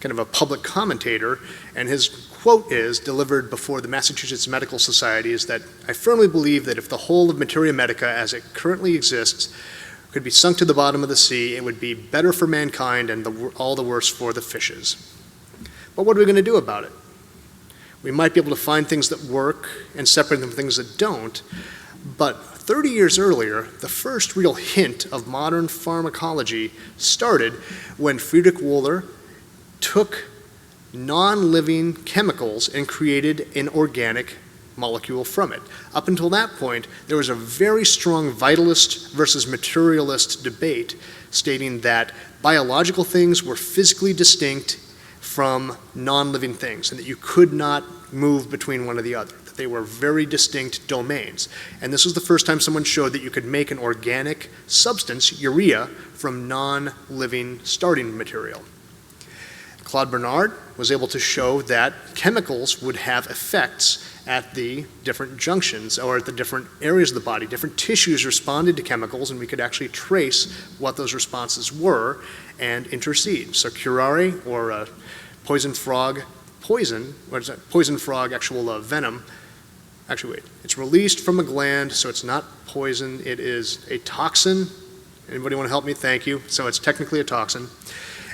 kind of a public commentator, and his quote is, delivered before the Massachusetts Medical Society, is that, "I firmly believe that if the whole of materia medica as it currently exists could be sunk to the bottom of the sea, it would be better for mankind and all the worse for the fishes." But what are we going to do about it? We might be able to find things that work and separate them from things that don't, but 30 years earlier, the first real hint of modern pharmacology started when Friedrich Wöhler took non-living chemicals and created an organic molecule from it. Up until that point, there was a very strong vitalist versus materialist debate stating that biological things were physically distinct from non-living things and that you could not move between one or the other, that they were very distinct domains. And this was the first time someone showed that you could make an organic substance, urea, from non-living starting material. Claude Bernard was able to show that chemicals would have effects at the different junctions or at the different areas of the body. Different tissues responded to chemicals, and we could actually trace what those responses were and intercede. So curare, or poison frog actual venom, actually wait, it's released from a gland, so it's not poison, it is a toxin. Anybody want to help me? Thank you. So it's technically a toxin.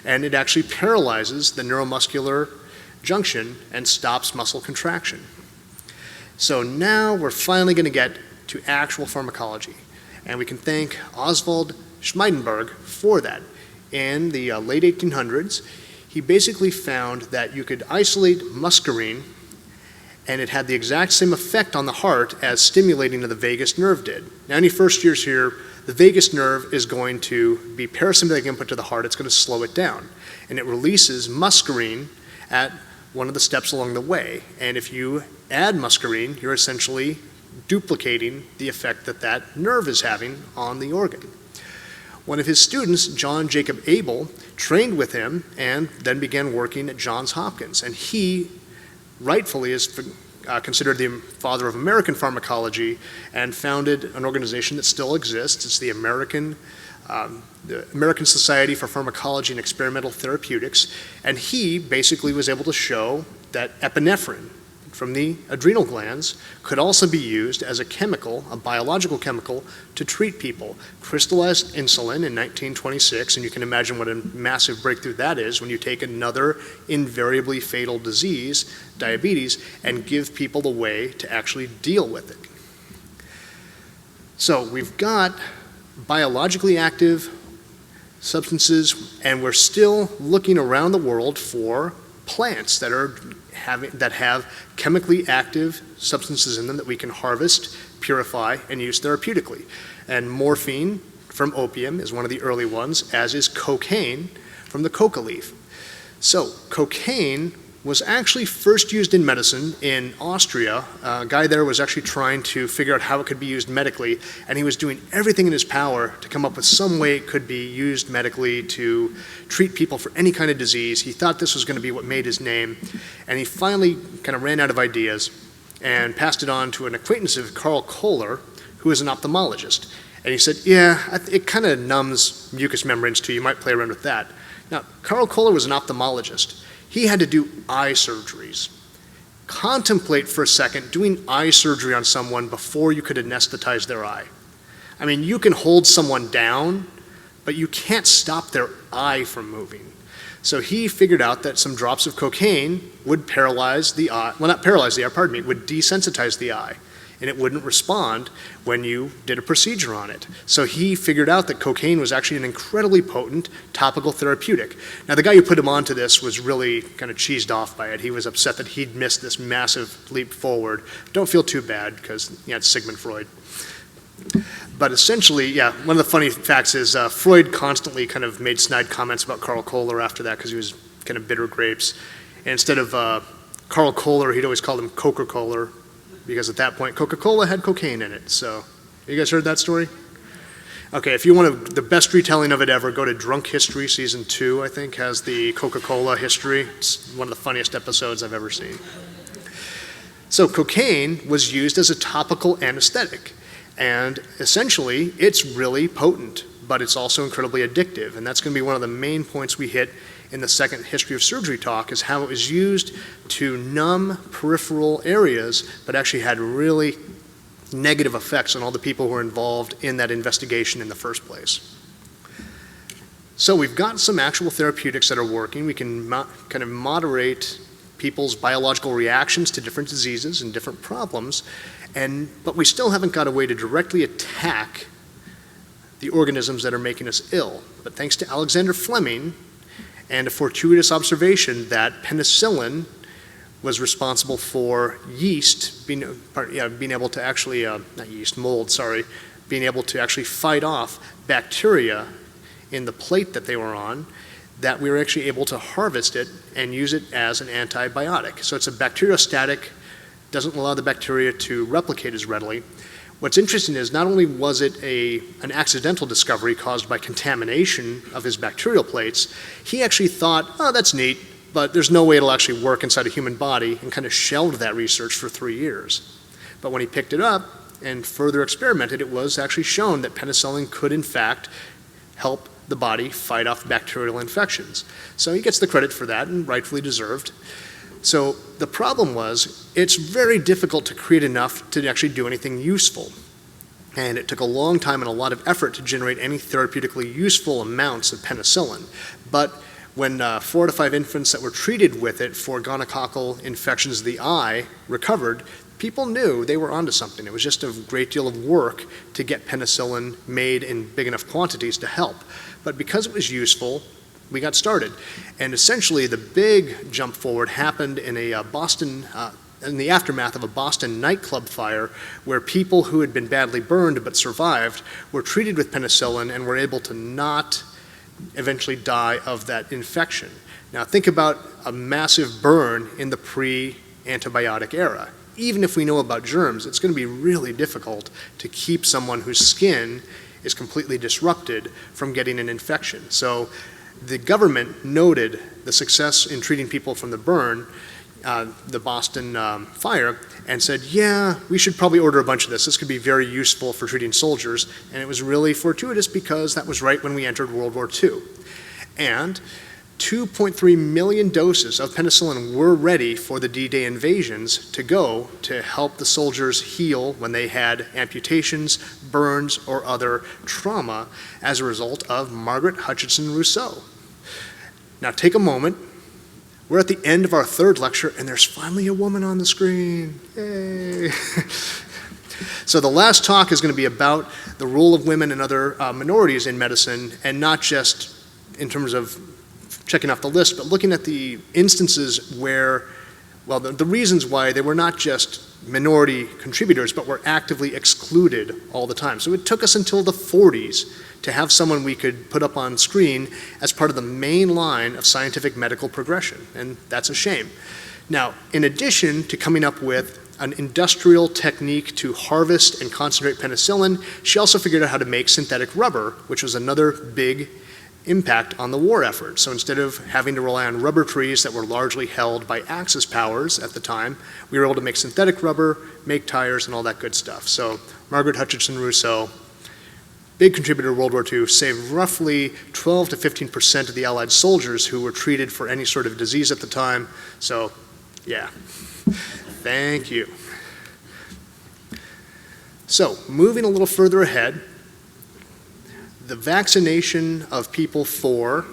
And it actually paralyzes the neuromuscular junction and stops muscle contraction. So now we're finally going to get to actual pharmacology. And we can thank Oswald Schmeidenberg for that. In the late 1800s, he basically found that you could isolate muscarine, and it had the exact same effect on the heart as stimulating of the vagus nerve did. Now, any first years here, the vagus nerve is going to be parasympathetic input to the heart. It's going to slow it down. And it releases muscarine at one of the steps along the way. And if you add muscarine, you're essentially duplicating the effect that that nerve is having on the organ. One of his students, John Jacob Abel, trained with him and then began working at Johns Hopkins. And he rightfully is considered the father of American pharmacology and founded an organization that still exists. It's the American Society for Pharmacology and Experimental Therapeutics. And he basically was able to show that epinephrine from the adrenal glands could also be used as a chemical, a biological chemical, to treat people. Crystallized insulin in 1926, and you can imagine what a massive breakthrough that is when you take another invariably fatal disease, diabetes, and give people the way to actually deal with it. So we've got biologically active substances, and we're still looking around the world for plants that have chemically active substances in them that we can harvest, purify, and use therapeutically. And morphine from opium is one of the early ones, as is cocaine from the coca leaf. So cocaine was actually first used in medicine in Austria. A guy there was actually trying to figure out how it could be used medically, and he was doing everything in his power to come up with some way it could be used medically to treat people for any kind of disease. He thought this was going to be what made his name, and he finally kind of ran out of ideas and passed it on to an acquaintance of Carl Kohler, who is an ophthalmologist. And he said, yeah, it kind of numbs mucous membranes too. You might play around with that. Now, Carl Kohler was an ophthalmologist. He had to do eye surgeries. Contemplate for a second doing eye surgery on someone before you could anesthetize their eye. I mean, you can hold someone down, but you can't stop their eye from moving. So he figured out that some drops of cocaine would paralyze the eye, well, not paralyze the eye, pardon me, would desensitize the eye, and it wouldn't respond when you did a procedure on it. So he figured out that cocaine was actually an incredibly potent topical therapeutic. Now, the guy who put him onto this was really kind of cheesed off by it. He was upset that he'd missed this massive leap forward. Don't feel too bad, because, yeah, it's Sigmund Freud. But essentially, yeah, one of the funny facts is Freud constantly kind of made snide comments about Carl Kohler after that, because he was kind of bitter grapes. And instead of Carl Kohler, he'd always call him Coca-Cola, because at that point, Coca-Cola had cocaine in it. So, you guys heard that story? Okay, if you want the best retelling of it ever, go to Drunk History, Season 2, I think, has the Coca-Cola history. It's one of the funniest episodes I've ever seen. So, cocaine was used as a topical anesthetic. And essentially, it's really potent, but it's also incredibly addictive. And that's going to be one of the main points we hit in the second history of surgery talk, is how it was used to numb peripheral areas, but actually had really negative effects on all the people who were involved in that investigation in the first place. So we've got some actual therapeutics that are working. We can kind of moderate people's biological reactions to different diseases and different problems, but we still haven't got a way to directly attack the organisms that are making us ill. But thanks to Alexander Fleming, and a fortuitous observation that penicillin was responsible for yeast being able to actually, not yeast, mold, sorry, being able to actually fight off bacteria in the plate that they were on, that we were actually able to harvest it and use it as an antibiotic. So it's a bacteriostatic, doesn't allow the bacteria to replicate as readily. What's interesting is not only was it an accidental discovery caused by contamination of his bacterial plates, he actually thought, oh, that's neat, but there's no way it'll actually work inside a human body, and kind of shelved that research for 3 years. But when he picked it up and further experimented, it was actually shown that penicillin could in fact help the body fight off bacterial infections. So he gets the credit for that, and rightfully deserved. So the problem was, it's very difficult to create enough to actually do anything useful. And it took a long time and a lot of effort to generate any therapeutically useful amounts of penicillin. But when 4 to 5 infants that were treated with it for gonococcal infections of the eye recovered, people knew they were onto something. It was just a great deal of work to get penicillin made in big enough quantities to help. But because it was useful, we got started. And essentially the big jump forward happened in a Boston in the aftermath of a Boston nightclub fire where people who had been badly burned but survived were treated with penicillin and were able to not eventually die of that infection. Now think about a massive burn in the pre-antibiotic era. Even if we know about germs, it's going to be really difficult to keep someone whose skin is completely disrupted from getting an infection. So the government noted the success in treating people from the burn, the Boston fire, and said, yeah, we should probably order a bunch of this. This could be very useful for treating soldiers. And it was really fortuitous because that was right when we entered World War II. And 2.3 million doses of penicillin were ready for the D-Day invasions to go to help the soldiers heal when they had amputations, burns, or other trauma as a result of Margaret Hutchinson Russo. Now take a moment. We're at the end of our third lecture, and there's finally a woman on the screen. Yay! So the last talk is going to be about the role of women and other minorities in medicine, and not just in terms of checking off the list, but looking at the instances where, well, the reasons why they were not just minority contributors, but were actively excluded all the time. So it took us until the 40s to have someone we could put up on screen as part of the main line of scientific medical progression, and that's a shame. Now, in addition to coming up with an industrial technique to harvest and concentrate penicillin, she also figured out how to make synthetic rubber, which was another big impact on the war effort. So instead of having to rely on rubber trees that were largely held by Axis powers at the time, we were able to make synthetic rubber, make tires, and all that good stuff. So Margaret Hutchinson Russo, big contributor to World War II, saved roughly 12 to 15% of the Allied soldiers who were treated for any sort of disease at the time. So, yeah, thank you. So, moving a little further ahead, the vaccination of people for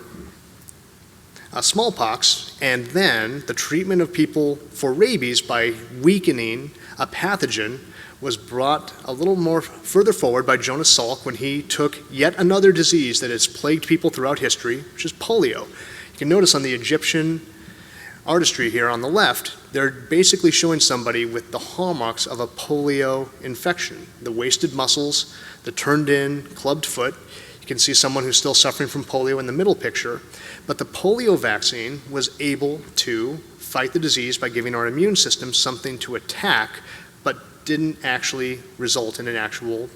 smallpox, and then the treatment of people for rabies by weakening a pathogen was brought a little more further forward by Jonas Salk when he took yet another disease that has plagued people throughout history, which is polio. You can notice on the Egyptian artistry here on the left, they're basically showing somebody with the hallmarks of a polio infection. The wasted muscles, the turned in, clubbed foot. You can see someone who's still suffering from polio in the middle picture. But the polio vaccine was able to fight the disease by giving our immune system something to attack, but didn't actually result in an actual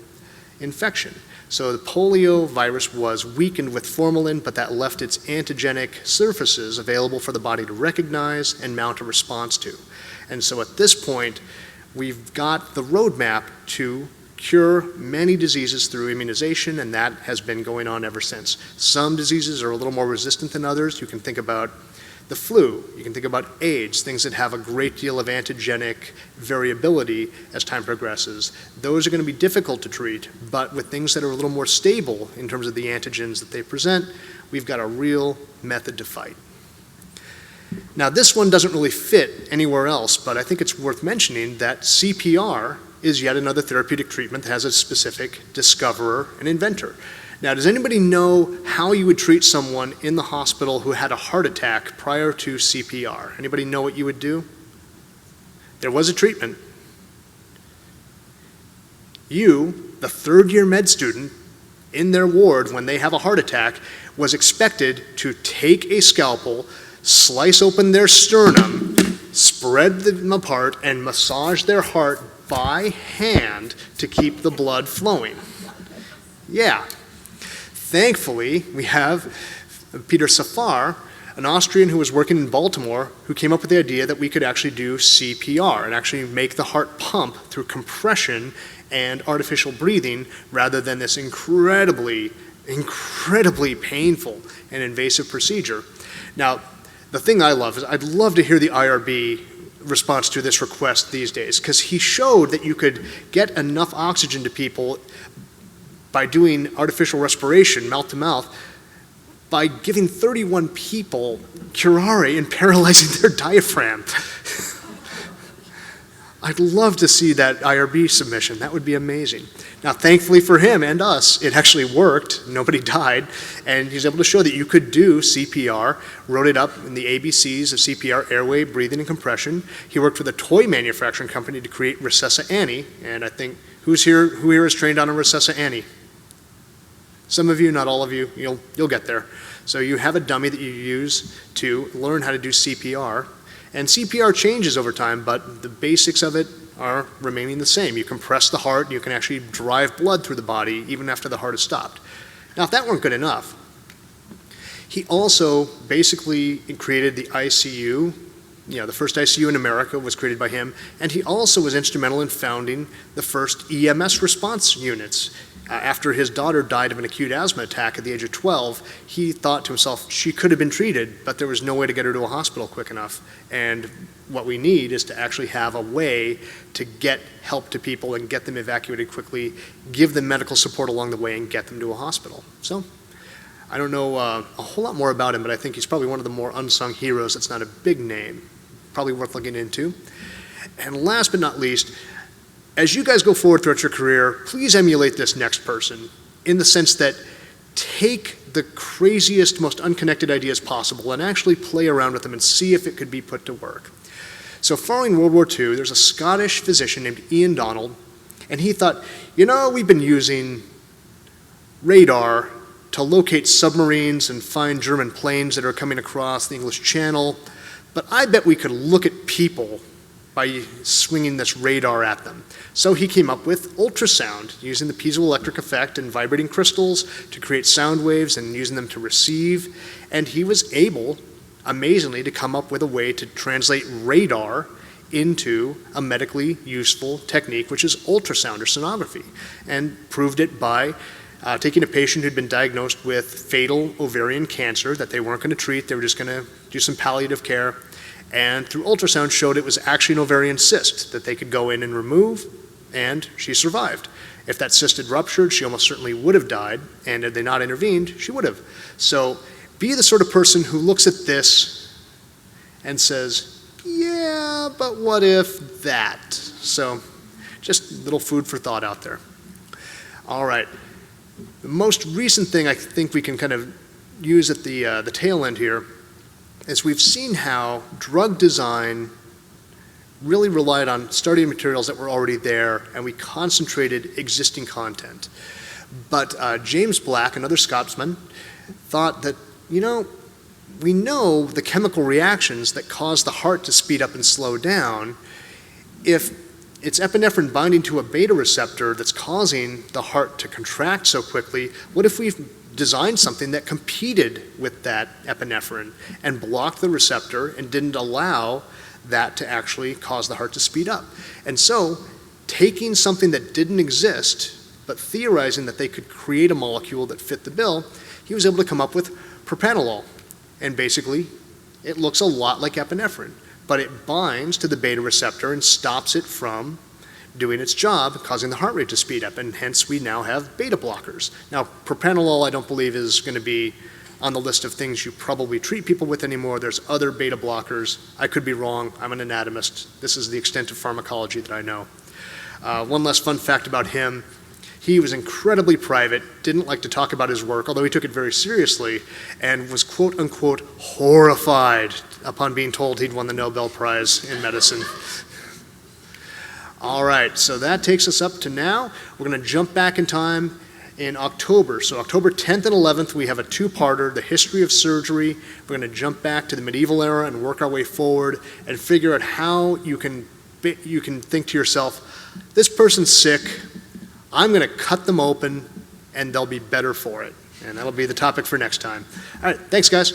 infection. So the polio virus was weakened with formalin, but that left its antigenic surfaces available for the body to recognize and mount a response to. And so at this point, we've got the roadmap to cure many diseases through immunization, and that has been going on ever since. Some diseases are a little more resistant than others. You can think about the flu, you can think about AIDS, things that have a great deal of antigenic variability as time progresses. Those are going to be difficult to treat, but with things that are a little more stable in terms of the antigens that they present, we've got a real method to fight. Now, this one doesn't really fit anywhere else, but I think it's worth mentioning that CPR is yet another therapeutic treatment that has a specific discoverer and inventor. Now, does anybody know how you would treat someone in the hospital who had a heart attack prior to CPR? Anybody know what you would do? There was a treatment. You, the third-year med student in their ward when they have a heart attack, was expected to take a scalpel, slice open their sternum, spread them apart, and massage their heart by hand to keep the blood flowing. Yeah. Thankfully, we have Peter Safar, an Austrian who was working in Baltimore, who came up with the idea that we could actually do CPR and actually make the heart pump through compression and artificial breathing rather than this incredibly painful and invasive procedure. Now, the thing I love is I'd love to hear the IRB response to this request these days, because he showed that you could get enough oxygen to people by doing artificial respiration, mouth to mouth, by giving 31 people curare and paralyzing their diaphragm. I'd love to see that IRB submission. That would be amazing. Now, thankfully for him and us, it actually worked. Nobody died. And he's able to show that you could do CPR, wrote it up in the ABCs of CPR, airway, breathing, and compression. He worked with a toy manufacturing company to create Recessa Annie. And I think, who here is trained on a Recessa Annie? Some of you, not all of you, you'll get there. So you have a dummy that you use to learn how to do CPR. And CPR changes over time, but the basics of it are remaining the same. You compress the heart, you can actually drive blood through the body even after the heart is stopped. Now, if that weren't good enough, he also basically created the ICU. The first ICU in America was created by him, and he also was instrumental in founding the first EMS response units. After his daughter died of an acute asthma attack at the age of 12, he thought to himself, she could have been treated, but there was no way to get her to a hospital quick enough. And what we need is to actually have a way to get help to people and get them evacuated quickly, give them medical support along the way, and get them to a hospital. So I don't know a whole lot more about him, but I think he's probably one of the more unsung heroes. That's not a big name, probably worth looking into. And last but not least, as you guys go forward throughout your career, please emulate this next person in the sense that take the craziest, most unconnected ideas possible and actually play around with them and see if it could be put to work. So following World War II, there's a Scottish physician named Ian Donald, and he thought, we've been using radar to locate submarines and find German planes that are coming across the English Channel, but I bet we could look at people by swinging this radar at them. So he came up with ultrasound, using the piezoelectric effect and vibrating crystals to create sound waves and using them to receive. And he was able, amazingly, to come up with a way to translate radar into a medically useful technique, which is ultrasound or sonography, and proved it by taking a patient who'd been diagnosed with fatal ovarian cancer that they weren't going to treat, they were just going to do some palliative care, and through ultrasound showed it was actually an ovarian cyst that they could go in and remove, and she survived. If that cyst had ruptured, she almost certainly would have died, and had they not intervened, she would have. So be the sort of person who looks at this and says, yeah, but what if that? So just a little food for thought out there. All right. The most recent thing I think we can kind of use at the tail end here is we've seen how drug design really relied on starting materials that were already there, and we concentrated existing content. But James Black, another Scotsman, thought that, we know the chemical reactions that cause the heart to speed up and slow down. If it's epinephrine binding to a beta receptor that's causing the heart to contract so quickly, what if we've designed something that competed with that epinephrine and blocked the receptor and didn't allow that to actually cause the heart to speed up? And so, taking something that didn't exist, but theorizing that they could create a molecule that fit the bill, he was able to come up with propranolol. And basically, it looks a lot like epinephrine, but it binds to the beta receptor and stops it from doing its job, causing the heart rate to speed up, and hence we now have beta blockers. Now, propranolol I don't believe is going to be on the list of things you probably treat people with anymore. There's other beta blockers. I could be wrong. I'm an anatomist. This is the extent of pharmacology that I know. One last fun fact about him. He was incredibly private, didn't like to talk about his work, although he took it very seriously, and was quote unquote horrified upon being told he'd won the Nobel Prize in medicine. All right, so that takes us up to now. We're going to jump back in time in October. So October 10th and 11th, we have a two-parter, the history of surgery. We're going to jump back to the medieval era and work our way forward and figure out how you can think to yourself, this person's sick, I'm going to cut them open and they'll be better for it. And that'll be the topic for next time. All right, thanks guys.